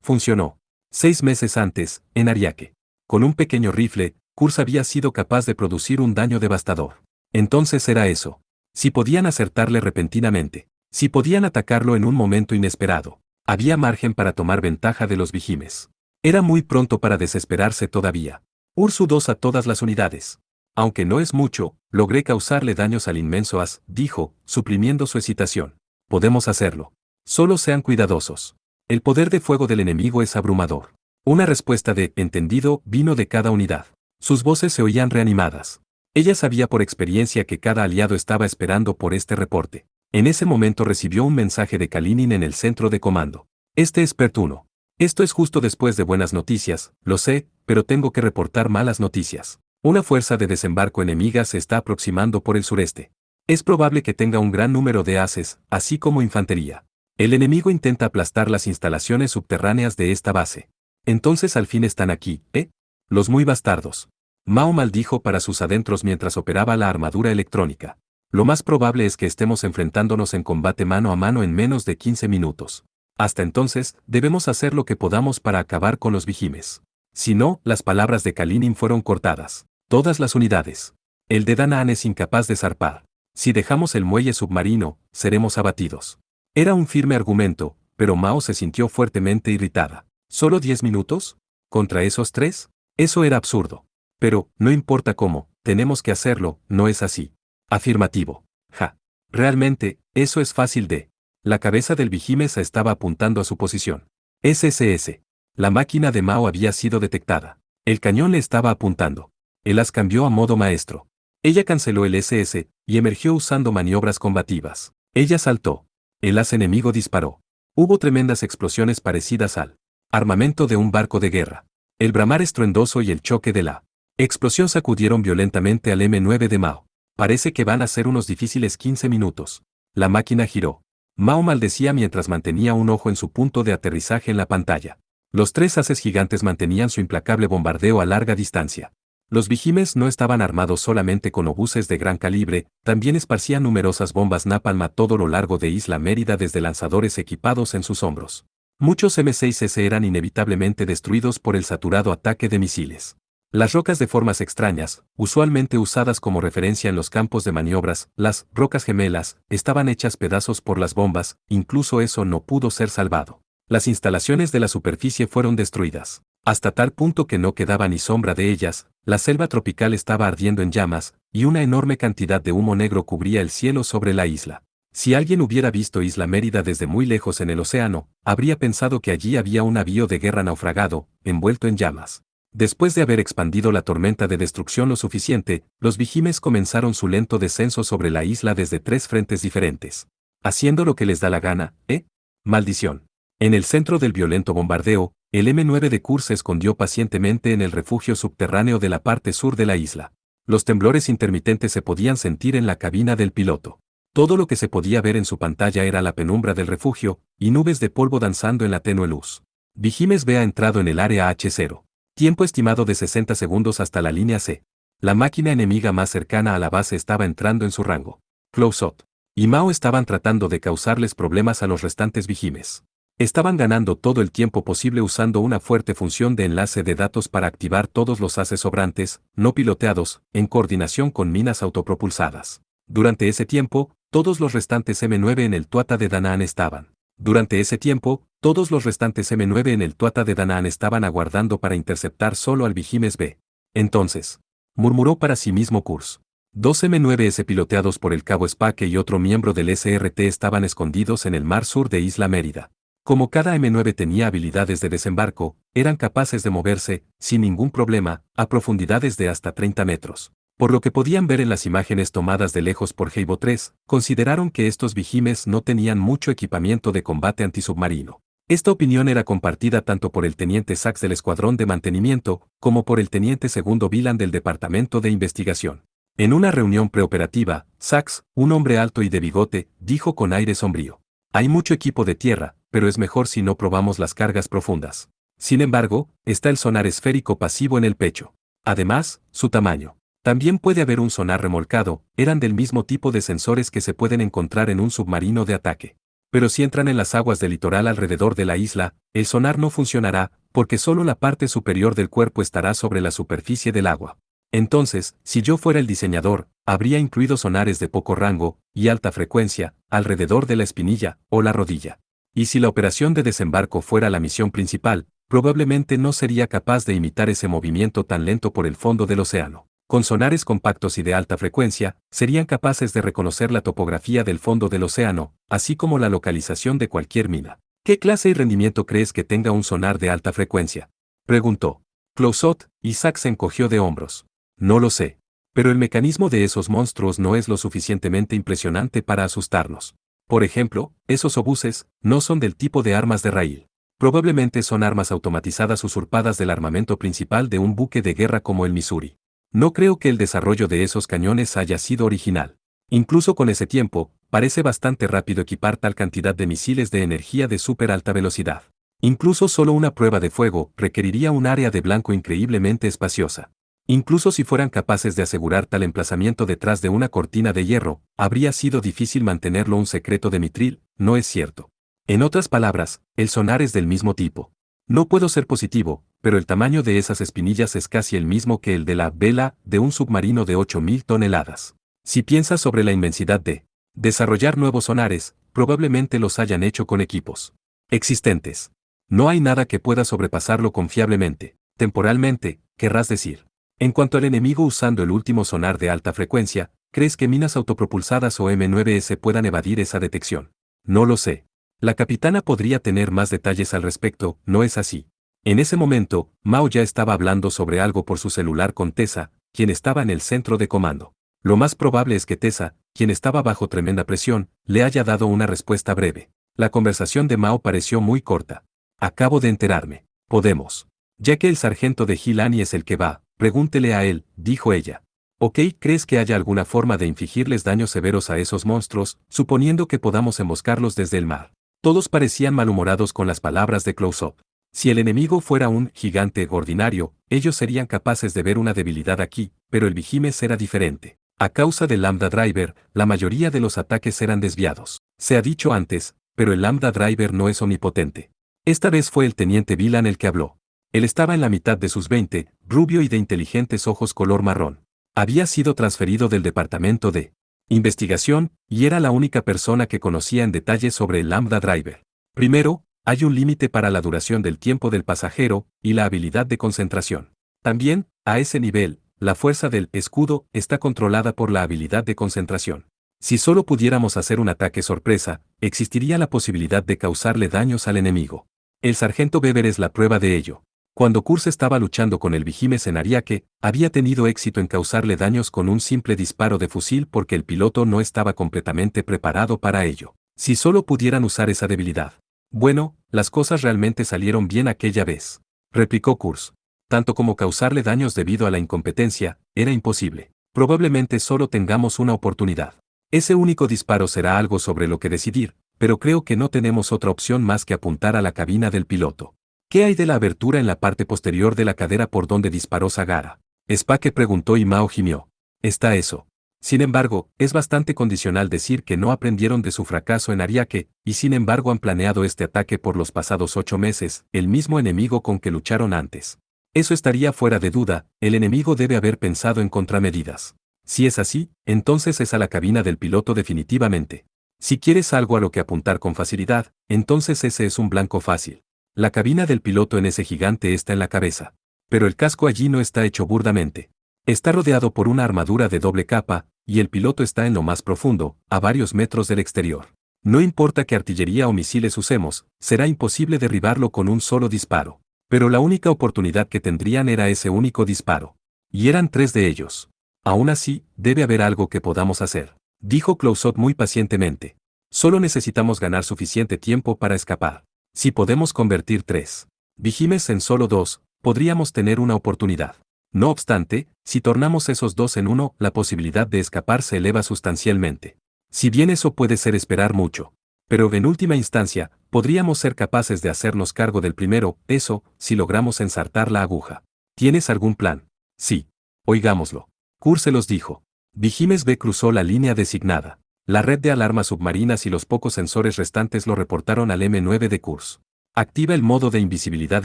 Funcionó. 6 meses antes, en Ariake. Con un pequeño rifle, Kurz había sido capaz de producir un daño devastador. Entonces era eso. Si podían acertarle repentinamente, si podían atacarlo en un momento inesperado, había margen para tomar ventaja de los Vigimes. Era muy pronto para desesperarse todavía. Ursu 2 a todas las unidades. Aunque no es mucho, logré causarle daños al inmenso as, dijo, suprimiendo su excitación. Podemos hacerlo. Solo sean cuidadosos. El poder de fuego del enemigo es abrumador. Una respuesta de entendido vino de cada unidad. Sus voces se oían reanimadas. Ella sabía por experiencia que cada aliado estaba esperando por este reporte. En ese momento recibió un mensaje de Kalinin en el centro de comando. Este es PERT 1. Esto es justo después de buenas noticias, lo sé, pero tengo que reportar malas noticias. Una fuerza de desembarco enemiga se está aproximando por el sureste. Es probable que tenga un gran número de ases, así como infantería. El enemigo intenta aplastar las instalaciones subterráneas de esta base. Entonces al fin están aquí, ¿eh? Los muy bastardos. Mao maldijo para sus adentros mientras operaba la armadura electrónica. Lo más probable es que estemos enfrentándonos en combate mano a mano en menos de 15 minutos. Hasta entonces, debemos hacer lo que podamos para acabar con los Vigimes. Si no, las palabras de Kalinin fueron cortadas. Todas las unidades. El de Danaan es incapaz de zarpar. Si dejamos el muelle submarino, seremos abatidos. Era un firme argumento, pero Mao se sintió fuertemente irritada. ¿Solo 10 minutos? ¿Contra esos 3? Eso era absurdo. Pero, no importa cómo, tenemos que hacerlo, ¿no es así? Afirmativo. Ja. Realmente, eso es fácil de. La cabeza del Vigimes estaba apuntando a su posición. SSS. La máquina de Mao había sido detectada. El cañón le estaba apuntando. El as cambió a modo maestro. Ella canceló el SS, y emergió usando maniobras combativas. Ella saltó. El as enemigo disparó. Hubo tremendas explosiones parecidas al armamento de un barco de guerra. El bramar estruendoso y el choque de la explosión sacudieron violentamente al M9 de Mao. Parece que van a ser unos difíciles 15 minutos. La máquina giró. Mao maldecía mientras mantenía un ojo en su punto de aterrizaje en la pantalla. Los 3 haces gigantes mantenían su implacable bombardeo a larga distancia. Los Vigimes no estaban armados solamente con obuses de gran calibre, también esparcían numerosas bombas napalm a todo lo largo de Isla Mérida desde lanzadores equipados en sus hombros. Muchos M6S eran inevitablemente destruidos por el saturado ataque de misiles. Las rocas de formas extrañas, usualmente usadas como referencia en los campos de maniobras, las rocas gemelas, estaban hechas pedazos por las bombas, incluso eso no pudo ser salvado. Las instalaciones de la superficie fueron destruidas, hasta tal punto que no quedaba ni sombra de ellas, la selva tropical estaba ardiendo en llamas, y una enorme cantidad de humo negro cubría el cielo sobre la isla. Si alguien hubiera visto Isla Mérida desde muy lejos en el océano, habría pensado que allí había un navío de guerra naufragado, envuelto en llamas. Después de haber expandido la tormenta de destrucción lo suficiente, los Vigimes comenzaron su lento descenso sobre la isla desde 3 frentes diferentes. Haciendo lo que les da la gana, ¿eh? Maldición. En el centro del violento bombardeo, el M9 de Kurz se escondió pacientemente en el refugio subterráneo de la parte sur de la isla. Los temblores intermitentes se podían sentir en la cabina del piloto. Todo lo que se podía ver en su pantalla era la penumbra del refugio, y nubes de polvo danzando en la tenue luz. Vigimes B ha entrado en el área H0. Tiempo estimado de 60 segundos hasta la línea C. La máquina enemiga más cercana a la base estaba entrando en su rango. Close-up y Mao estaban tratando de causarles problemas a los restantes Vigimes. Estaban ganando todo el tiempo posible usando una fuerte función de enlace de datos para activar todos los haces sobrantes, no piloteados, en coordinación con minas autopropulsadas. Durante ese tiempo, todos los restantes M9 en el Tuatha de Danann estaban. Durante ese tiempo, todos los restantes M9 en el Tuatha de Danann estaban aguardando para interceptar solo al Vigimes B. Entonces, murmuró para sí mismo Kurz. 2 M9S piloteados por el cabo Spake y otro miembro del SRT estaban escondidos en el mar sur de Isla Mérida. Como cada M9 tenía habilidades de desembarco, eran capaces de moverse, sin ningún problema, a profundidades de hasta 30 metros. Por lo que podían ver en las imágenes tomadas de lejos por Heibo 3, consideraron que estos Vigimes no tenían mucho equipamiento de combate antisubmarino. Esta opinión era compartida tanto por el teniente Sachs del Escuadrón de Mantenimiento, como por el teniente segundo Wieland del Departamento de Investigación. En una reunión preoperativa, Sachs, un hombre alto y de bigote, dijo con aire sombrío: hay mucho equipo de tierra, pero es mejor si no probamos las cargas profundas. Sin embargo, está el sonar esférico pasivo en el pecho. Además, su tamaño. También puede haber un sonar remolcado, eran del mismo tipo de sensores que se pueden encontrar en un submarino de ataque. Pero si entran en las aguas del litoral alrededor de la isla, el sonar no funcionará, porque solo la parte superior del cuerpo estará sobre la superficie del agua. Entonces, si yo fuera el diseñador, habría incluido sonares de poco rango y alta frecuencia, alrededor de la espinilla o la rodilla. Y si la operación de desembarco fuera la misión principal, probablemente no sería capaz de imitar ese movimiento tan lento por el fondo del océano. Con sonares compactos y de alta frecuencia, serían capaces de reconocer la topografía del fondo del océano, así como la localización de cualquier mina. ¿Qué clase y rendimiento crees que tenga un sonar de alta frecuencia?, preguntó. Clouzot, y Sachs se encogió de hombros. No lo sé. Pero el mecanismo de esos monstruos no es lo suficientemente impresionante para asustarnos. Por ejemplo, esos obuses no son del tipo de armas de raíl. Probablemente son armas automatizadas usurpadas del armamento principal de un buque de guerra como el Missouri. No creo que el desarrollo de esos cañones haya sido original. Incluso con ese tiempo, parece bastante rápido equipar tal cantidad de misiles de energía de súper alta velocidad. Incluso solo una prueba de fuego requeriría un área de blanco increíblemente espaciosa. Incluso si fueran capaces de asegurar tal emplazamiento detrás de una cortina de hierro, habría sido difícil mantenerlo un secreto de mitril, ¿no es cierto? En otras palabras, el sonar es del mismo tipo. No puedo ser positivo, pero el tamaño de esas espinillas es casi el mismo que el de la vela de un submarino de 8.000 toneladas. Si piensas sobre la inmensidad de desarrollar nuevos sonares, probablemente los hayan hecho con equipos existentes. No hay nada que pueda sobrepasarlo confiablemente, temporalmente, querrás decir. En cuanto al enemigo usando el último sonar de alta frecuencia, ¿crees que minas autopropulsadas o M9S puedan evadir esa detección? No lo sé. La capitana podría tener más detalles al respecto, ¿no es así? En ese momento, Mao ya estaba hablando sobre algo por su celular con Tessa, quien estaba en el centro de comando. Lo más probable es que Tessa, quien estaba bajo tremenda presión, le haya dado una respuesta breve. La conversación de Mao pareció muy corta. Acabo de enterarme. Podemos. Ya que el sargento de Gilani es el que va, pregúntele a él, dijo ella. ¿Ok? ¿Crees que haya alguna forma de infligirles daños severos a esos monstruos, suponiendo que podamos emboscarlos desde el mar? Todos parecían malhumorados con las palabras de Close-up. Si el enemigo fuera un gigante ordinario, ellos serían capaces de ver una debilidad aquí, pero el Vigimes era diferente. A causa del Lambda Driver, la mayoría de los ataques eran desviados. Se ha dicho antes, pero el Lambda Driver no es omnipotente. Esta vez fue el teniente Villan el que habló. Él estaba en la mitad de sus 20, rubio y de inteligentes ojos color marrón. Había sido transferido del departamento de investigación, y era la única persona que conocía en detalle sobre el Lambda Driver. Primero, hay un límite para la duración del tiempo del pasajero y la habilidad de concentración. También, a ese nivel, la fuerza del escudo está controlada por la habilidad de concentración. Si solo pudiéramos hacer un ataque sorpresa, existiría la posibilidad de causarle daños al enemigo. El sargento Weber es la prueba de ello. Cuando Kurz estaba luchando con el Vigimes en Ariake, había tenido éxito en causarle daños con un simple disparo de fusil porque el piloto no estaba completamente preparado para ello. Si solo pudieran usar esa debilidad. Bueno, las cosas realmente salieron bien aquella vez, replicó Kurz. Tanto como causarle daños debido a la incompetencia, era imposible. Probablemente solo tengamos una oportunidad. Ese único disparo será algo sobre lo que decidir, pero creo que no tenemos otra opción más que apuntar a la cabina del piloto. ¿Qué hay de la abertura en la parte posterior de la cadera por donde disparó Sagara? Spake preguntó y Mao gimió. Está eso. Sin embargo, es bastante condicional decir que no aprendieron de su fracaso en Ariake, y sin embargo han planeado este ataque por los pasados 8 meses, el mismo enemigo con que lucharon antes. Eso estaría fuera de duda, el enemigo debe haber pensado en contramedidas. Si es así, entonces es a la cabina del piloto definitivamente. Si quieres algo a lo que apuntar con facilidad, entonces ese es un blanco fácil. La cabina del piloto en ese gigante está en la cabeza. Pero el casco allí no está hecho burdamente. Está rodeado por una armadura de doble capa, y el piloto está en lo más profundo, a varios metros del exterior. No importa qué artillería o misiles usemos, será imposible derribarlo con un solo disparo. Pero la única oportunidad que tendrían era ese único disparo. Y eran 3 de ellos. Aún así, debe haber algo que podamos hacer, dijo Clouzot muy pacientemente. Solo necesitamos ganar suficiente tiempo para escapar. Si podemos convertir 3 Vigimes en solo 2, podríamos tener una oportunidad. No obstante, si tornamos esos 2 en 1, la posibilidad de escapar se eleva sustancialmente. Si bien eso puede ser esperar mucho. Pero en última instancia, podríamos ser capaces de hacernos cargo del primero, eso, si logramos ensartar la aguja. ¿Tienes algún plan? Sí. Oigámoslo. Kurz se los dijo. Vigimes B cruzó la línea designada. La red de alarmas submarinas y los pocos sensores restantes lo reportaron al M9 de Kurz. Activa el modo de invisibilidad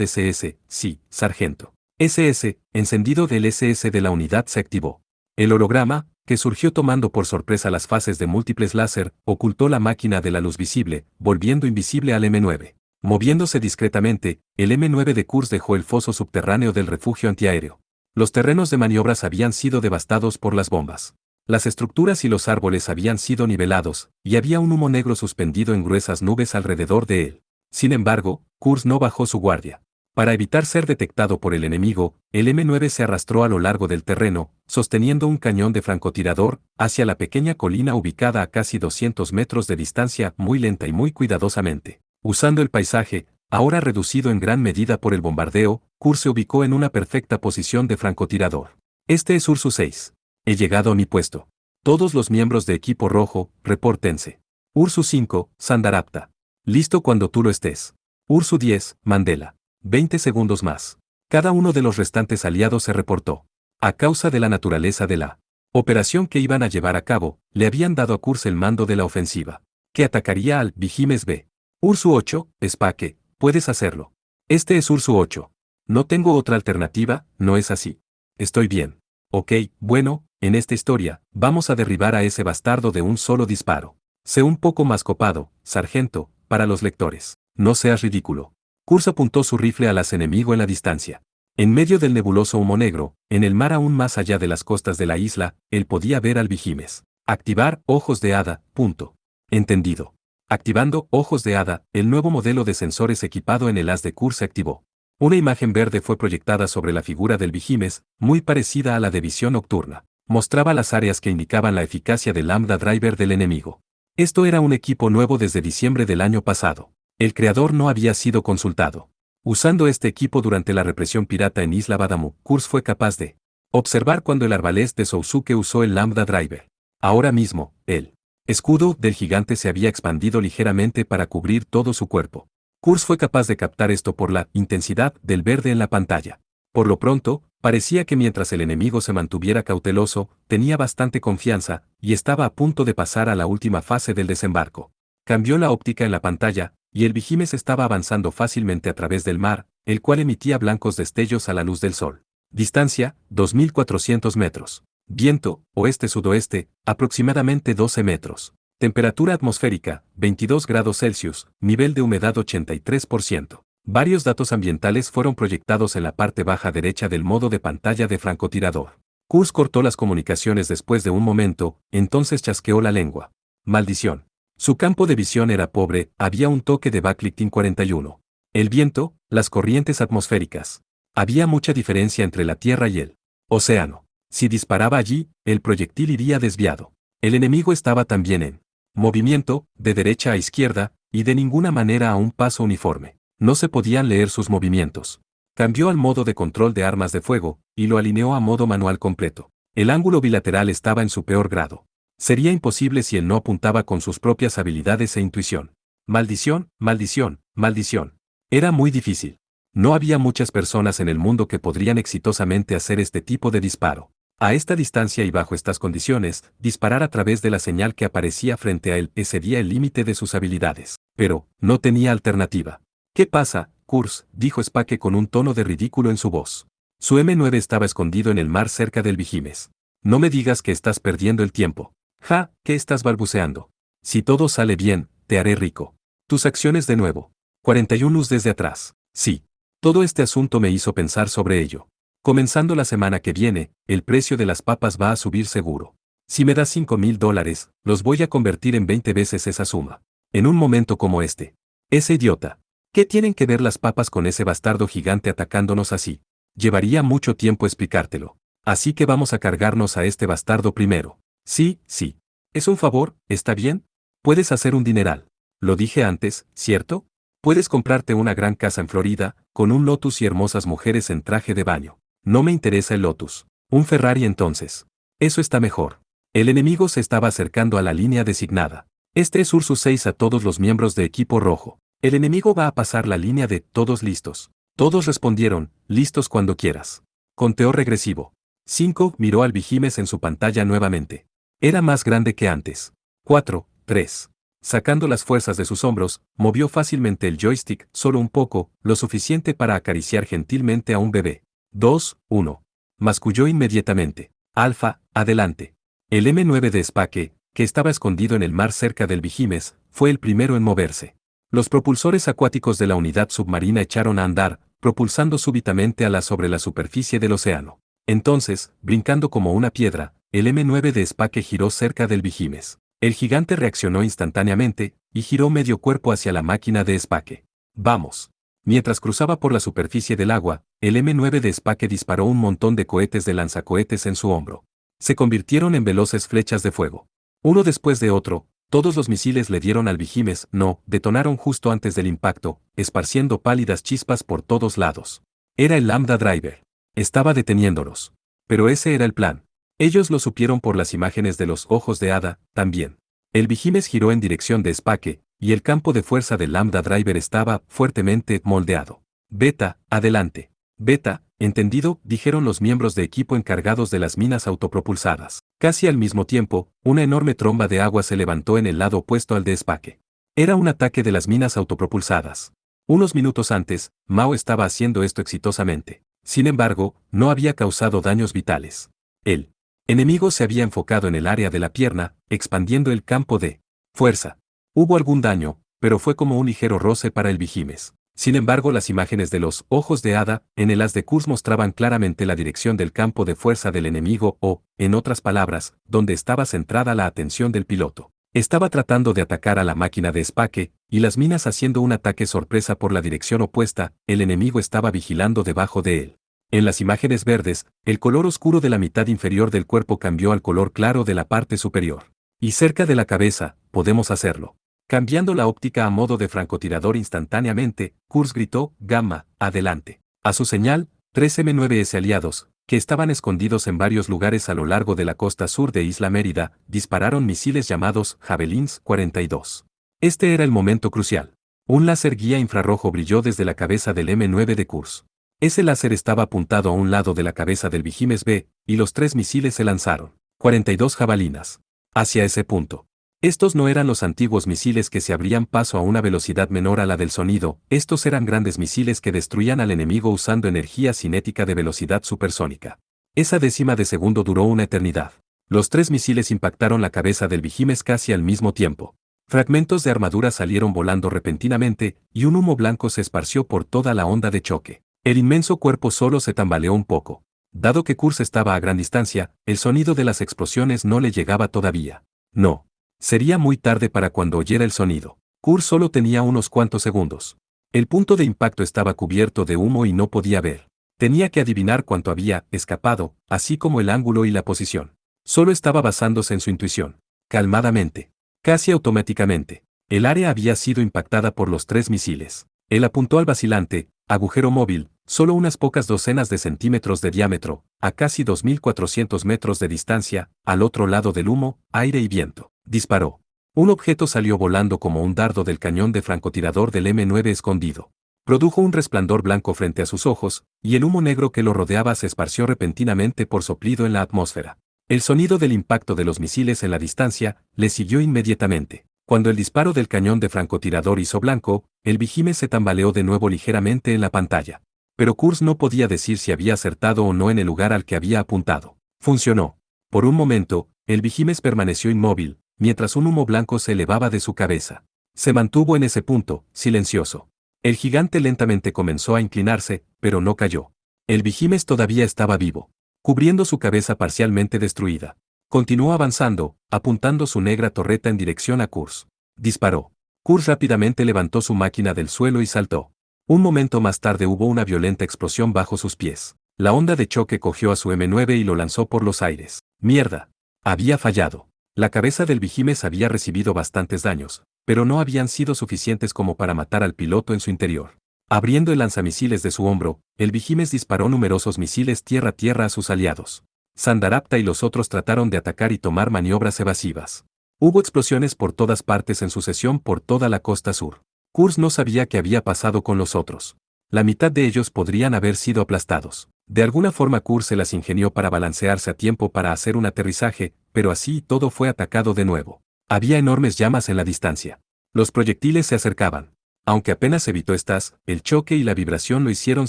SS, sí, sargento. SS, encendido del SS de la unidad se activó. El holograma, que surgió tomando por sorpresa las fases de múltiples láser, ocultó la máquina de la luz visible, volviendo invisible al M9. Moviéndose discretamente, el M9 de Kurz dejó el foso subterráneo del refugio antiaéreo. Los terrenos de maniobras habían sido devastados por las bombas. Las estructuras y los árboles habían sido nivelados, y había un humo negro suspendido en gruesas nubes alrededor de él. Sin embargo, Kurz no bajó su guardia. Para evitar ser detectado por el enemigo, el M9 se arrastró a lo largo del terreno, sosteniendo un cañón de francotirador, hacia la pequeña colina ubicada a casi 200 metros de distancia, muy lenta y muy cuidadosamente. Usando el paisaje, ahora reducido en gran medida por el bombardeo, Kurz se ubicó en una perfecta posición de francotirador. Este es Ursu 6. He llegado a mi puesto. Todos los miembros de equipo rojo, repórtense. Ursu 5, Sandarapta. Listo cuando tú lo estés. Ursu 10, Mandela. 20 segundos más. Cada uno de los restantes aliados se reportó. A causa de la naturaleza de la operación que iban a llevar a cabo, le habían dado a Kurz el mando de la ofensiva, que atacaría al Vigimes B. Ursu 8, Spake, puedes hacerlo. Este es Ursu 8. No tengo otra alternativa, ¿no es así? Estoy bien. Ok, bueno, en esta historia, vamos a derribar a ese bastardo de un solo disparo. Sé un poco más copado, sargento, para los lectores. No seas ridículo. Kurz apuntó su rifle al enemigo en la distancia. En medio del nebuloso humo negro, en el mar aún más allá de las costas de la isla, él podía ver al Vigimes. Activar ojos de hada, punto. Entendido. Activando ojos de hada, el nuevo modelo de sensores equipado en el haz de Kurz se activó. Una imagen verde fue proyectada sobre la figura del Vigimes, muy parecida a la de visión nocturna. Mostraba las áreas que indicaban la eficacia del Lambda Driver del enemigo. Esto era un equipo nuevo desde diciembre del año pasado. El creador no había sido consultado. Usando este equipo durante la represión pirata en Isla Badamu, Kurz fue capaz de observar cuando el arbalés de Sousuke usó el Lambda Driver. Ahora mismo, el escudo del gigante se había expandido ligeramente para cubrir todo su cuerpo. Kurz fue capaz de captar esto por la intensidad del verde en la pantalla. Por lo pronto, parecía que mientras el enemigo se mantuviera cauteloso, tenía bastante confianza, y estaba a punto de pasar a la última fase del desembarco. Cambió la óptica en la pantalla, y el Vigimes estaba avanzando fácilmente a través del mar, el cual emitía blancos destellos a la luz del sol. Distancia, 2.400 metros. Viento, oeste-sudoeste, aproximadamente 12 metros. Temperatura atmosférica, 22 grados Celsius, nivel de humedad 83%. Varios datos ambientales fueron proyectados en la parte baja derecha del modo de pantalla de francotirador. Kurz cortó las comunicaciones después de un momento, entonces chasqueó la lengua. Maldición. Su campo de visión era pobre, había un toque de backlighting 41. El viento, las corrientes atmosféricas. Había mucha diferencia entre la Tierra y el océano. Si disparaba allí, el proyectil iría desviado. El enemigo estaba también en movimiento, de derecha a izquierda, y de ninguna manera a un paso uniforme. No se podían leer sus movimientos. Cambió al modo de control de armas de fuego, y lo alineó a modo manual completo. El ángulo bilateral estaba en su peor grado. Sería imposible si él no apuntaba con sus propias habilidades e intuición. Maldición, maldición, maldición. Era muy difícil. No había muchas personas en el mundo que podrían exitosamente hacer este tipo de disparo. A esta distancia y bajo estas condiciones, disparar a través de la señal que aparecía frente a él sería el límite de sus habilidades. Pero, no tenía alternativa. ¿Qué pasa, Kurz?, dijo Spake con un tono de ridículo en su voz. Su M9 estaba escondido en el mar cerca del Vigimes. No me digas que estás perdiendo el tiempo. Ja, ¿qué estás balbuceando? Si todo sale bien, te haré rico. Tus acciones de nuevo. 41 luz desde atrás. Sí. Todo este asunto me hizo pensar sobre ello. Comenzando la semana que viene, el precio de las papas va a subir seguro. Si me das $5,000, los voy a convertir en 20 veces esa suma. En un momento como este. Ese idiota. ¿Qué tienen que ver las papas con ese bastardo gigante atacándonos así? Llevaría mucho tiempo explicártelo. Así que vamos a cargarnos a este bastardo primero. Sí, sí. ¿Es un favor? ¿Está bien? Puedes hacer un dineral. Lo dije antes, ¿cierto? Puedes comprarte una gran casa en Florida, con un Lotus y hermosas mujeres en traje de baño. No me interesa el Lotus. Un Ferrari entonces. Eso está mejor. El enemigo se estaba acercando a la línea designada. Este es Ursus 6 a todos los miembros de equipo rojo. El enemigo va a pasar la línea de todos listos. Todos respondieron, listos cuando quieras. Conteo regresivo. 5. Miró al Vigimes en su pantalla nuevamente. Era más grande que antes. 4, 3. Sacando las fuerzas de sus hombros, movió fácilmente el joystick, solo un poco, lo suficiente para acariciar gentilmente a un bebé. 2, 1. Masculló inmediatamente. Alfa, adelante. El M9 de Spake, que estaba escondido en el mar cerca del Vigimes, fue el primero en moverse. Los propulsores acuáticos de la unidad submarina echaron a andar, propulsando súbitamente sobre la superficie del océano. Entonces, brincando como una piedra, el M9 de Spake giró cerca del Vigimes. El gigante reaccionó instantáneamente, y giró medio cuerpo hacia la máquina de Spake. ¡Vamos! Mientras cruzaba por la superficie del agua, el M9 de Spake disparó un montón de cohetes de lanzacohetes en su hombro. Se convirtieron en veloces flechas de fuego. Uno después de otro, todos los misiles le dieron al Vigimes, detonaron justo antes del impacto, esparciendo pálidas chispas por todos lados. Era el Lambda Driver. Estaba deteniéndolos. Pero ese era el plan. Ellos lo supieron por las imágenes de los ojos de Hada, también. El Vigimes giró en dirección de Spake, y el campo de fuerza del Lambda Driver estaba fuertemente moldeado. Beta, adelante. Beta, entendido, dijeron los miembros de equipo encargados de las minas autopropulsadas. Casi al mismo tiempo, una enorme tromba de agua se levantó en el lado opuesto al de Spake. Era un ataque de las minas autopropulsadas. Unos minutos antes, Mao estaba haciendo esto exitosamente. Sin embargo, no había causado daños vitales. El enemigo se había enfocado en el área de la pierna, expandiendo el campo de fuerza. Hubo algún daño, pero fue como un ligero roce para el Vigimes. Sin embargo, las imágenes de los ojos de Hada en el haz de Kurz mostraban claramente la dirección del campo de fuerza del enemigo o, en otras palabras, donde estaba centrada la atención del piloto. Estaba tratando de atacar a la máquina de Spake, y las minas haciendo un ataque sorpresa por la dirección opuesta, el enemigo estaba vigilando debajo de él. En las imágenes verdes, el color oscuro de la mitad inferior del cuerpo cambió al color claro de la parte superior. Y cerca de la cabeza, podemos hacerlo. Cambiando la óptica a modo de francotirador instantáneamente, Kurz gritó, Gamma, adelante. A su señal, 3 M9S aliados, que estaban escondidos en varios lugares a lo largo de la costa sur de Isla Mérida, dispararon misiles llamados Javelins 42. Este era el momento crucial. Un láser guía infrarrojo brilló desde la cabeza del M9 de Kurz. Ese láser estaba apuntado a un lado de la cabeza del Vigimes B, y los 3 misiles se lanzaron. 42 jabalinas. Hacia ese punto. Estos no eran los antiguos misiles que se abrían paso a una velocidad menor a la del sonido, estos eran grandes misiles que destruían al enemigo usando energía cinética de velocidad supersónica. Esa décima de segundo duró una eternidad. Los 3 misiles impactaron la cabeza del Vigimes casi al mismo tiempo. Fragmentos de armadura salieron volando repentinamente, y un humo blanco se esparció por toda la onda de choque. El inmenso cuerpo solo se tambaleó un poco. Dado que Kurz estaba a gran distancia, el sonido de las explosiones no le llegaba todavía. No. Sería muy tarde para cuando oyera el sonido. Kurz solo tenía unos cuantos segundos. El punto de impacto estaba cubierto de humo y no podía ver. Tenía que adivinar cuánto había escapado, así como el ángulo y la posición. Solo estaba basándose en su intuición. Calmadamente. Casi automáticamente. El área había sido impactada por los 3 misiles. Él apuntó al vacilante agujero móvil, solo unas pocas docenas de centímetros de diámetro, a casi 2400 metros de distancia, al otro lado del humo, aire y viento. Disparó. Un objeto salió volando como un dardo del cañón de francotirador del M9 escondido. Produjo un resplandor blanco frente a sus ojos, y el humo negro que lo rodeaba se esparció repentinamente por soplido en la atmósfera. El sonido del impacto de los misiles en la distancia le siguió inmediatamente. Cuando el disparo del cañón de francotirador hizo blanco, el Vigimes se tambaleó de nuevo ligeramente en la pantalla. Pero Kurz no podía decir si había acertado o no en el lugar al que había apuntado. Funcionó. Por un momento, el Vigimes permaneció inmóvil, mientras un humo blanco se elevaba de su cabeza. Se mantuvo en ese punto, silencioso. El gigante lentamente comenzó a inclinarse, pero no cayó. El Vigimes todavía estaba vivo, cubriendo su cabeza parcialmente destruida. Continuó avanzando, apuntando su negra torreta en dirección a Kurz. Disparó. Kurz rápidamente levantó su máquina del suelo y saltó. Un momento más tarde hubo una violenta explosión bajo sus pies. La onda de choque cogió a su M9 y lo lanzó por los aires. ¡Mierda! Había fallado. La cabeza del Vigimes había recibido bastantes daños, pero no habían sido suficientes como para matar al piloto en su interior. Abriendo el lanzamisiles de su hombro, el Vigimes disparó numerosos misiles tierra-tierra a sus aliados. Sandarapta y los otros trataron de atacar y tomar maniobras evasivas. Hubo explosiones por todas partes en sucesión por toda la costa sur. Kurz no sabía qué había pasado con los otros. La mitad de ellos podrían haber sido aplastados. De alguna forma Kurz se las ingenió para balancearse a tiempo para hacer un aterrizaje, pero así todo fue atacado de nuevo. Había enormes llamas en la distancia. Los proyectiles se acercaban. Aunque apenas evitó estas, el choque y la vibración lo hicieron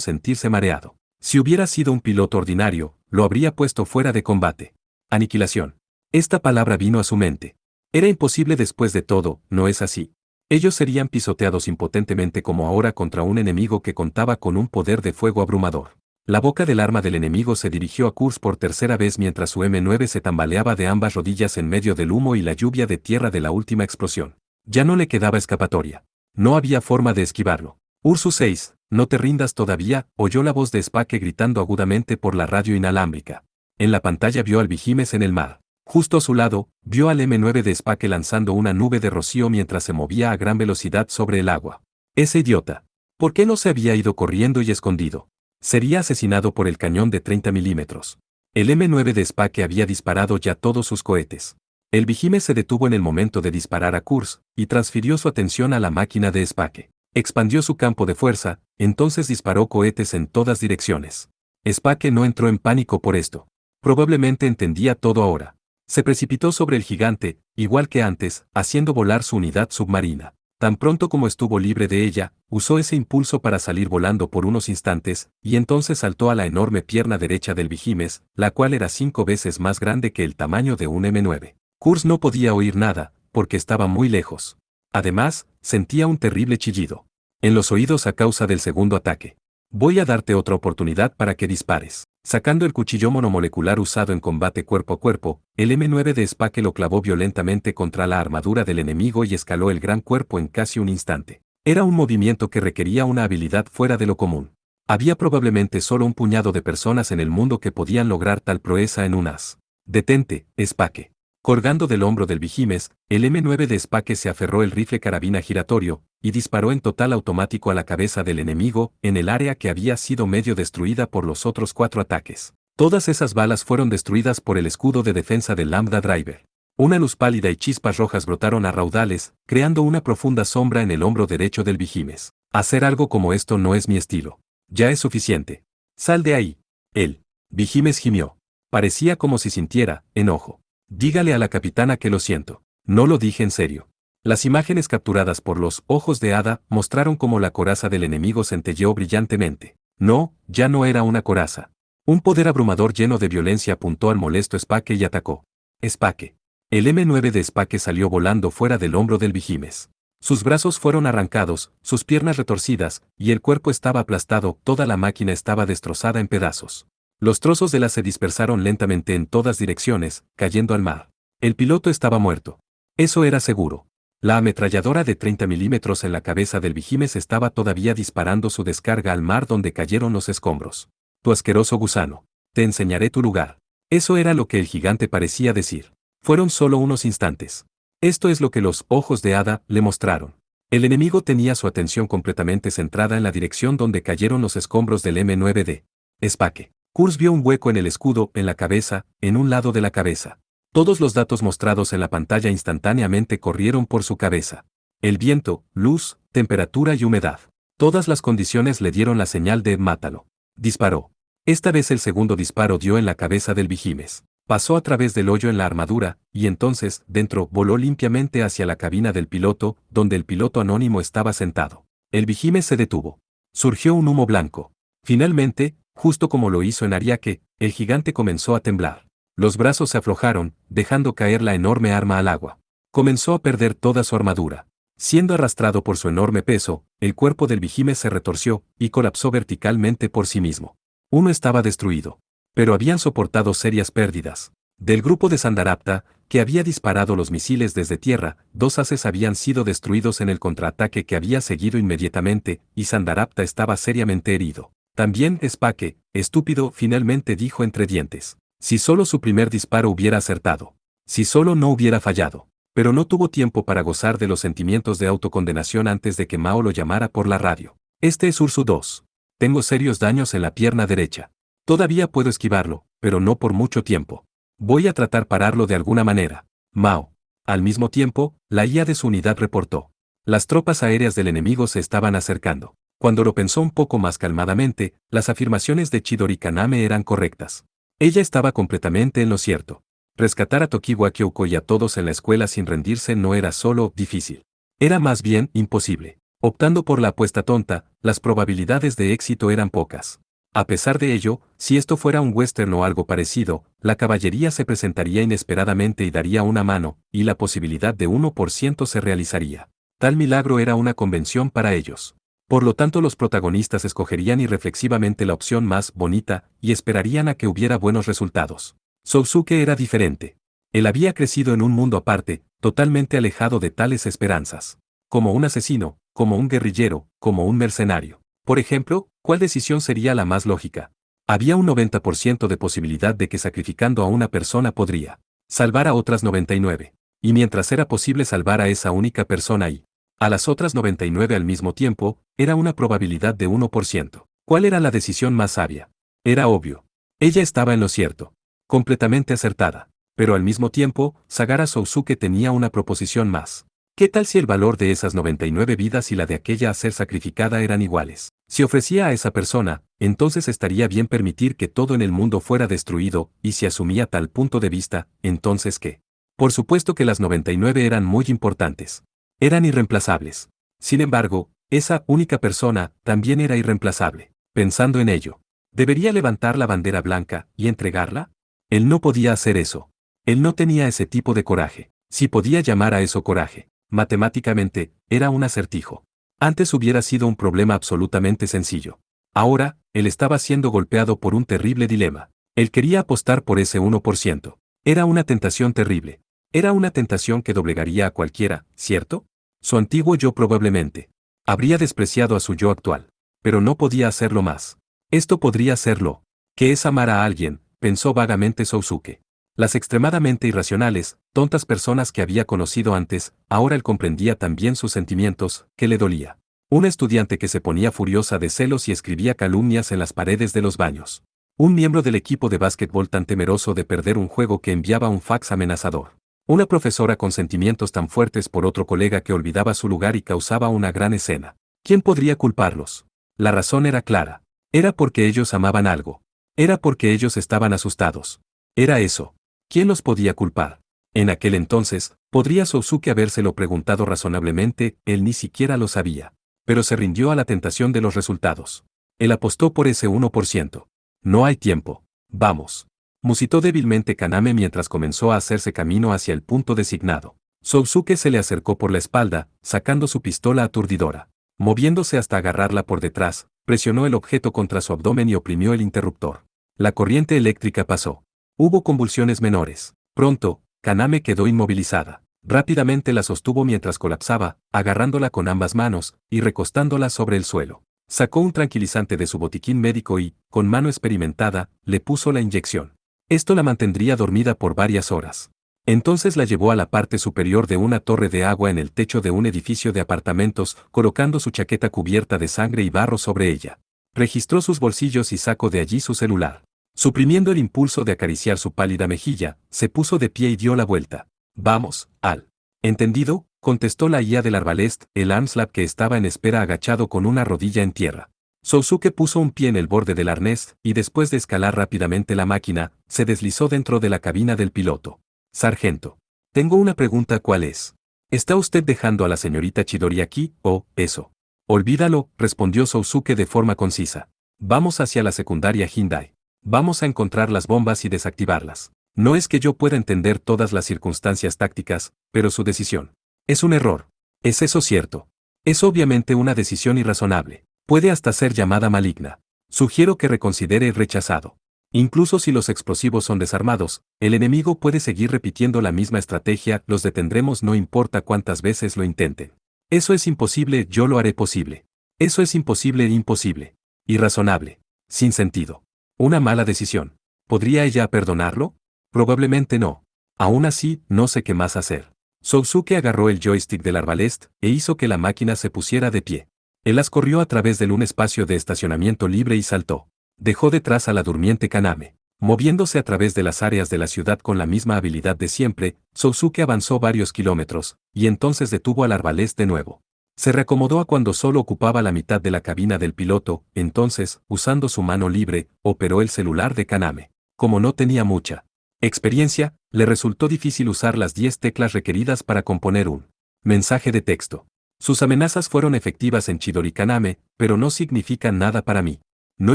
sentirse mareado. Si hubiera sido un piloto ordinario, lo habría puesto fuera de combate. Aniquilación. Esta palabra vino a su mente. Era imposible después de todo, ¿no es así? Ellos serían pisoteados impotentemente como ahora contra un enemigo que contaba con un poder de fuego abrumador. La boca del arma del enemigo se dirigió a Kurz por tercera vez mientras su M9 se tambaleaba de ambas rodillas en medio del humo y la lluvia de tierra de la última explosión. Ya no le quedaba escapatoria. No había forma de esquivarlo. Ursus 6, no te rindas todavía, oyó la voz de Spake gritando agudamente por la radio inalámbrica. En la pantalla vio al Vigimes en el mar. Justo a su lado, vio al M9 de Spake lanzando una nube de rocío mientras se movía a gran velocidad sobre el agua. Ese idiota. ¿Por qué no se había ido corriendo y escondido? Sería asesinado por el cañón de 30 milímetros. El M9 de Spake había disparado ya todos sus cohetes. El Vigimes se detuvo en el momento de disparar a Kurz, y transfirió su atención a la máquina de Spake. Expandió su campo de fuerza, entonces disparó cohetes en todas direcciones. Spake no entró en pánico por esto. Probablemente entendía todo ahora. Se precipitó sobre el gigante, igual que antes, haciendo volar su unidad submarina. Tan pronto como estuvo libre de ella, usó ese impulso para salir volando por unos instantes, y entonces saltó a la enorme pierna derecha del Vigimes, la cual era 5 veces más grande que el tamaño de un M9. Kurz no podía oír nada, porque estaba muy lejos. Además, sentía un terrible chillido en los oídos a causa del segundo ataque. Voy a darte otra oportunidad para que dispares. Sacando el cuchillo monomolecular usado en combate cuerpo a cuerpo, el M9 de Spake lo clavó violentamente contra la armadura del enemigo y escaló el gran cuerpo en casi un instante. Era un movimiento que requería una habilidad fuera de lo común. Había probablemente solo un puñado de personas en el mundo que podían lograr tal proeza en un as. Detente, Spake. Colgando del hombro del Vigimes, el M9 de Spake se aferró el rifle carabina giratorio, y disparó en total automático a la cabeza del enemigo, en el área que había sido medio destruida por los otros 4 ataques. Todas esas balas fueron destruidas por el escudo de defensa del Lambda Driver. Una luz pálida y chispas rojas brotaron a raudales, creando una profunda sombra en el hombro derecho del Vigimes. Hacer algo como esto no es mi estilo. Ya es suficiente. Sal de ahí. El Vigimes gimió. Parecía como si sintiera enojo. Dígale a la capitana que lo siento. No lo dije en serio. Las imágenes capturadas por los ojos de hada mostraron cómo la coraza del enemigo centelleó brillantemente. No, ya no era una coraza. Un poder abrumador lleno de violencia apuntó al molesto Spake y atacó. Spake. El M9 de Spake salió volando fuera del hombro del Vigimes. Sus brazos fueron arrancados, sus piernas retorcidas, y el cuerpo estaba aplastado, toda la máquina estaba destrozada en pedazos. Los trozos de la se dispersaron lentamente en todas direcciones, cayendo al mar. El piloto estaba muerto. Eso era seguro. La ametralladora de 30 milímetros en la cabeza del Vigimes estaba todavía disparando su descarga al mar donde cayeron los escombros. Tu asqueroso gusano. Te enseñaré tu lugar. Eso era lo que el gigante parecía decir. Fueron solo unos instantes. Esto es lo que los ojos de hada le mostraron. El enemigo tenía su atención completamente centrada en la dirección donde cayeron los escombros del M9D. Spake. Kurz vio un hueco en el escudo, en la cabeza, en un lado de la cabeza. Todos los datos mostrados en la pantalla instantáneamente corrieron por su cabeza. El viento, luz, temperatura y humedad. Todas las condiciones le dieron la señal de mátalo. Disparó. Esta vez el segundo disparo dio en la cabeza del Vigimes. Pasó a través del hoyo en la armadura, y entonces, dentro, voló limpiamente hacia la cabina del piloto, donde el piloto anónimo estaba sentado. El Vigimes se detuvo. Surgió un humo blanco. Finalmente, justo como lo hizo en Ariake, el gigante comenzó a temblar. Los brazos se aflojaron, dejando caer la enorme arma al agua. Comenzó a perder toda su armadura. Siendo arrastrado por su enorme peso, el cuerpo del Vigimes se retorció, y colapsó verticalmente por sí mismo. Uno estaba destruido. Pero habían soportado serias pérdidas. Del grupo de Sandarapta, que había disparado los misiles desde tierra, 2 haces habían sido destruidos en el contraataque que había seguido inmediatamente, y Sandarapta estaba seriamente herido. También Spake, estúpido, finalmente dijo entre dientes. Si solo su primer disparo hubiera acertado. Si solo no hubiera fallado. Pero no tuvo tiempo para gozar de los sentimientos de autocondenación antes de que Mao lo llamara por la radio. Este es Ursu 2. Tengo serios daños en la pierna derecha. Todavía puedo esquivarlo, pero no por mucho tiempo. Voy a tratar pararlo de alguna manera. Mao. Al mismo tiempo, la IA de su unidad reportó. Las tropas aéreas del enemigo se estaban acercando. Cuando lo pensó un poco más calmadamente, las afirmaciones de Chidori Kaname eran correctas. Ella estaba completamente en lo cierto. Rescatar a Tokiwa Kyouko y a todos en la escuela sin rendirse no era solo difícil. Era más bien imposible. Optando por la apuesta tonta, las probabilidades de éxito eran pocas. A pesar de ello, si esto fuera un western o algo parecido, la caballería se presentaría inesperadamente y daría una mano, y la posibilidad de 1% se realizaría. Tal milagro era una convención para ellos. Por lo tanto, los protagonistas escogerían irreflexivamente la opción más bonita y esperarían a que hubiera buenos resultados. Sousuke era diferente. Él había crecido en un mundo aparte, totalmente alejado de tales esperanzas. Como un asesino, como un guerrillero, como un mercenario. Por ejemplo, ¿cuál decisión sería la más lógica? Había un 90% de posibilidad de que sacrificando a una persona podría salvar a otras 99. Y mientras era posible salvar a esa única persona y a las otras 99 al mismo tiempo, era una probabilidad de 1%. ¿Cuál era la decisión más sabia? Era obvio. Ella estaba en lo cierto. Completamente acertada. Pero al mismo tiempo, Sagara Sousuke tenía una proposición más. ¿Qué tal si el valor de esas 99 vidas y la de aquella a ser sacrificada eran iguales? Si ofrecía a esa persona, entonces estaría bien permitir que todo en el mundo fuera destruido, y si asumía tal punto de vista, entonces ¿qué? Por supuesto que las 99 eran muy importantes. Eran irreemplazables. Sin embargo, esa única persona también era irreemplazable. Pensando en ello, ¿debería levantar la bandera blanca y entregarla? Él no podía hacer eso. Él no tenía ese tipo de coraje. Si podía llamar a eso coraje. Matemáticamente, era un acertijo. Antes hubiera sido un problema absolutamente sencillo. Ahora, él estaba siendo golpeado por un terrible dilema. Él quería apostar por ese 1%. Era una tentación terrible. Era una tentación que doblegaría a cualquiera, ¿cierto? Su antiguo yo probablemente habría despreciado a su yo actual. Pero no podía hacerlo más. Esto podría hacerlo. Que es amar a alguien, pensó vagamente Sousuke. Las extremadamente irracionales, tontas personas que había conocido antes, ahora él comprendía también sus sentimientos, que le dolía. Una estudiante que se ponía furiosa de celos y escribía calumnias en las paredes de los baños. Un miembro del equipo de básquetbol tan temeroso de perder un juego que enviaba un fax amenazador. Una profesora con sentimientos tan fuertes por otro colega que olvidaba su lugar y causaba una gran escena. ¿Quién podría culparlos? La razón era clara. Era porque ellos amaban algo. Era porque ellos estaban asustados. Era eso. ¿Quién los podía culpar? En aquel entonces, Podría Sousuke habérselo preguntado razonablemente, él ni siquiera lo sabía. Pero se rindió a la tentación de los resultados. Él apostó por ese 1%. No hay tiempo. Vamos. Musitó débilmente Kaname mientras comenzó a hacerse camino hacia el punto designado. Sousuke se le acercó por la espalda, sacando su pistola aturdidora. Moviéndose hasta agarrarla por detrás, presionó el objeto contra su abdomen y oprimió el interruptor. La corriente eléctrica pasó. Hubo convulsiones menores. Pronto, Kaname quedó inmovilizada. Rápidamente la sostuvo mientras colapsaba, agarrándola con ambas manos y recostándola sobre el suelo. Sacó un tranquilizante de su botiquín médico y, con mano experimentada, le puso la inyección. Esto la mantendría dormida por varias horas. Entonces la llevó a la parte superior de una torre de agua en el techo de un edificio de apartamentos, colocando su chaqueta cubierta de sangre y barro sobre ella. Registró sus bolsillos y sacó de allí su celular. Suprimiendo el impulso de acariciar su pálida mejilla, se puso de pie y dio la vuelta. Vamos, Al. ¿Entendido?, contestó la IA del arbalest, el Armslab que estaba en espera agachado con una rodilla en tierra. Sousuke puso un pie en el borde del arnés, y después de escalar rápidamente la máquina, se deslizó dentro de la cabina del piloto. Sargento. Tengo una pregunta, ¿cuál es? ¿Está usted dejando a la señorita Chidori aquí, o, eso? Olvídalo, respondió Sousuke de forma concisa. Vamos hacia la secundaria Hindai. Vamos a encontrar las bombas y desactivarlas. No es que yo pueda entender todas las circunstancias tácticas, pero su decisión es un error. ¿Es eso cierto? Es obviamente una decisión irrazonable. Puede hasta ser llamada maligna. Sugiero que reconsidere el rechazado. Incluso si los explosivos son desarmados, el enemigo puede seguir repitiendo la misma estrategia, los detendremos no importa cuántas veces lo intenten. Eso es imposible, yo lo haré posible. Eso es imposible e imposible. Irrazonable. Sin sentido. Una mala decisión. ¿Podría ella perdonarlo? Probablemente no. Aún así, no sé qué más hacer. Sousuke agarró el joystick del arbalest e hizo que la máquina se pusiera de pie. Él las corrió a través de un espacio de estacionamiento libre y saltó. Dejó detrás a la durmiente Kaname. Moviéndose a través de las áreas de la ciudad con la misma habilidad de siempre, Sousuke avanzó varios kilómetros, y entonces detuvo al arbalest de nuevo. Se reacomodó a cuando solo ocupaba la mitad de la cabina del piloto, entonces, usando su mano libre, operó el celular de Kaname. Como no tenía mucha experiencia, le resultó difícil usar las 10 teclas requeridas para componer un mensaje de texto. Sus amenazas fueron efectivas en Chidori Kaname, pero no significan nada para mí. No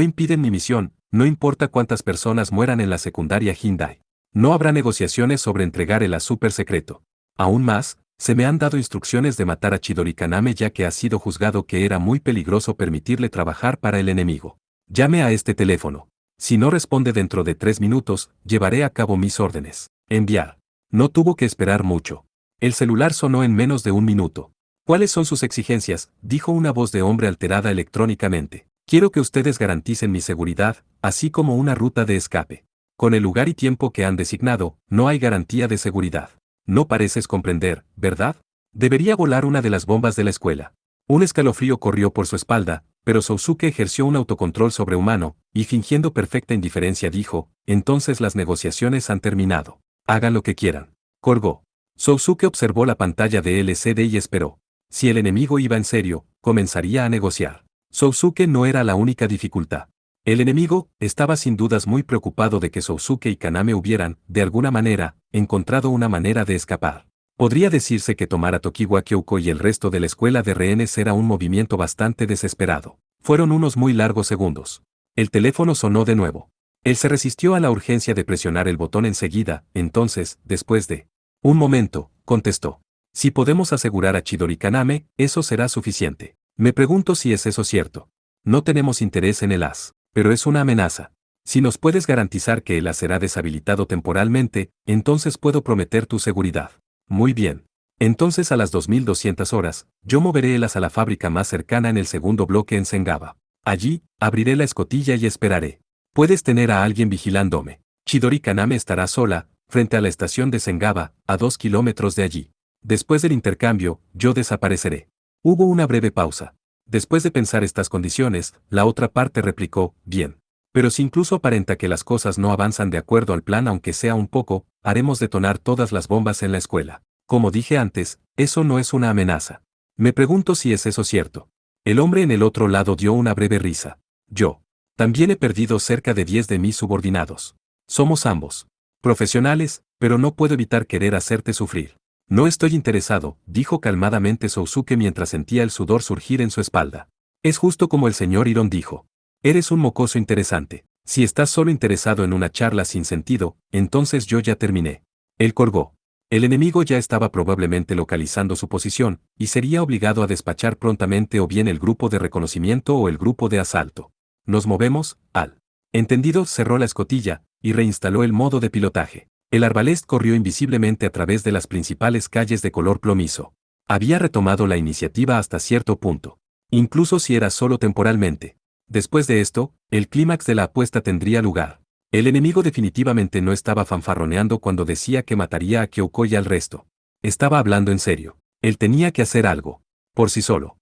impiden mi misión, no importa cuántas personas mueran en la secundaria Hindai. No habrá negociaciones sobre entregar el super secreto. Aún más, se me han dado instrucciones de matar a Chidori Kaname ya que ha sido juzgado que era muy peligroso permitirle trabajar para el enemigo. Llame a este teléfono. Si no responde dentro de 3 minutos, llevaré a cabo mis órdenes. Enviar. No tuvo que esperar mucho. El celular sonó en menos de 1 minuto. ¿Cuáles son sus exigencias?, dijo una voz de hombre alterada electrónicamente. Quiero que ustedes garanticen mi seguridad, así como una ruta de escape. Con el lugar y tiempo que han designado, no hay garantía de seguridad. No pareces comprender, ¿verdad? Debería volar una de las bombas de la escuela. Un escalofrío corrió por su espalda, pero Sousuke ejerció un autocontrol sobrehumano, y fingiendo perfecta indiferencia dijo, entonces las negociaciones han terminado. Hagan lo que quieran. Colgó. Sousuke observó la pantalla de LCD y esperó. Si el enemigo iba en serio, comenzaría a negociar. Sousuke no era la única dificultad. El enemigo estaba sin dudas muy preocupado de que Sousuke y Kaname hubieran, de alguna manera, encontrado una manera de escapar. Podría decirse que tomar a Tokiwa Kyouko y el resto de la escuela de rehenes era un movimiento bastante desesperado. Fueron unos muy largos segundos. El teléfono sonó de nuevo. Él se resistió a la urgencia de presionar el botón enseguida, entonces, después de un momento, contestó. Si podemos asegurar a Chidori Kaname, eso será suficiente. Me pregunto si es eso cierto. No tenemos interés en el as, pero es una amenaza. Si nos puedes garantizar que el as será deshabilitado temporalmente, entonces puedo prometer tu seguridad. Muy bien. Entonces a las 2200 horas, yo moveré el as a la fábrica más cercana en el segundo bloque en Sengaba. Allí, abriré la escotilla y esperaré. Puedes tener a alguien vigilándome. Chidori Kaname estará sola, frente a la estación de Sengaba, a 2 kilómetros de allí. Después del intercambio, yo desapareceré. Hubo una breve pausa. Después de pensar estas condiciones, la otra parte replicó, bien. Pero si incluso aparenta que las cosas no avanzan de acuerdo al plan aunque sea un poco, haremos detonar todas las bombas en la escuela. Como dije antes, eso no es una amenaza. Me pregunto si es eso cierto. El hombre en el otro lado dio una breve risa. Yo. También he perdido cerca de 10 de mis subordinados. Somos ambos profesionales, pero no puedo evitar querer hacerte sufrir. No estoy interesado, dijo calmadamente Sousuke mientras sentía el sudor surgir en su espalda. Es justo como el señor Iron dijo. Eres un mocoso interesante. Si estás solo interesado en una charla sin sentido, entonces yo ya terminé. Él colgó. El enemigo ya estaba probablemente localizando su posición, y sería obligado a despachar prontamente o bien el grupo de reconocimiento o el grupo de asalto. Nos movemos, Al. Entendido, cerró la escotilla, y reinstaló el modo de pilotaje. El arbalest corrió invisiblemente a través de las principales calles de color plomizo. Había retomado la iniciativa hasta cierto punto. Incluso si era solo temporalmente. Después de esto, el clímax de la apuesta tendría lugar. El enemigo definitivamente no estaba fanfarroneando cuando decía que mataría a Kyoko y al resto. Estaba hablando en serio. Él tenía que hacer algo. Por sí solo.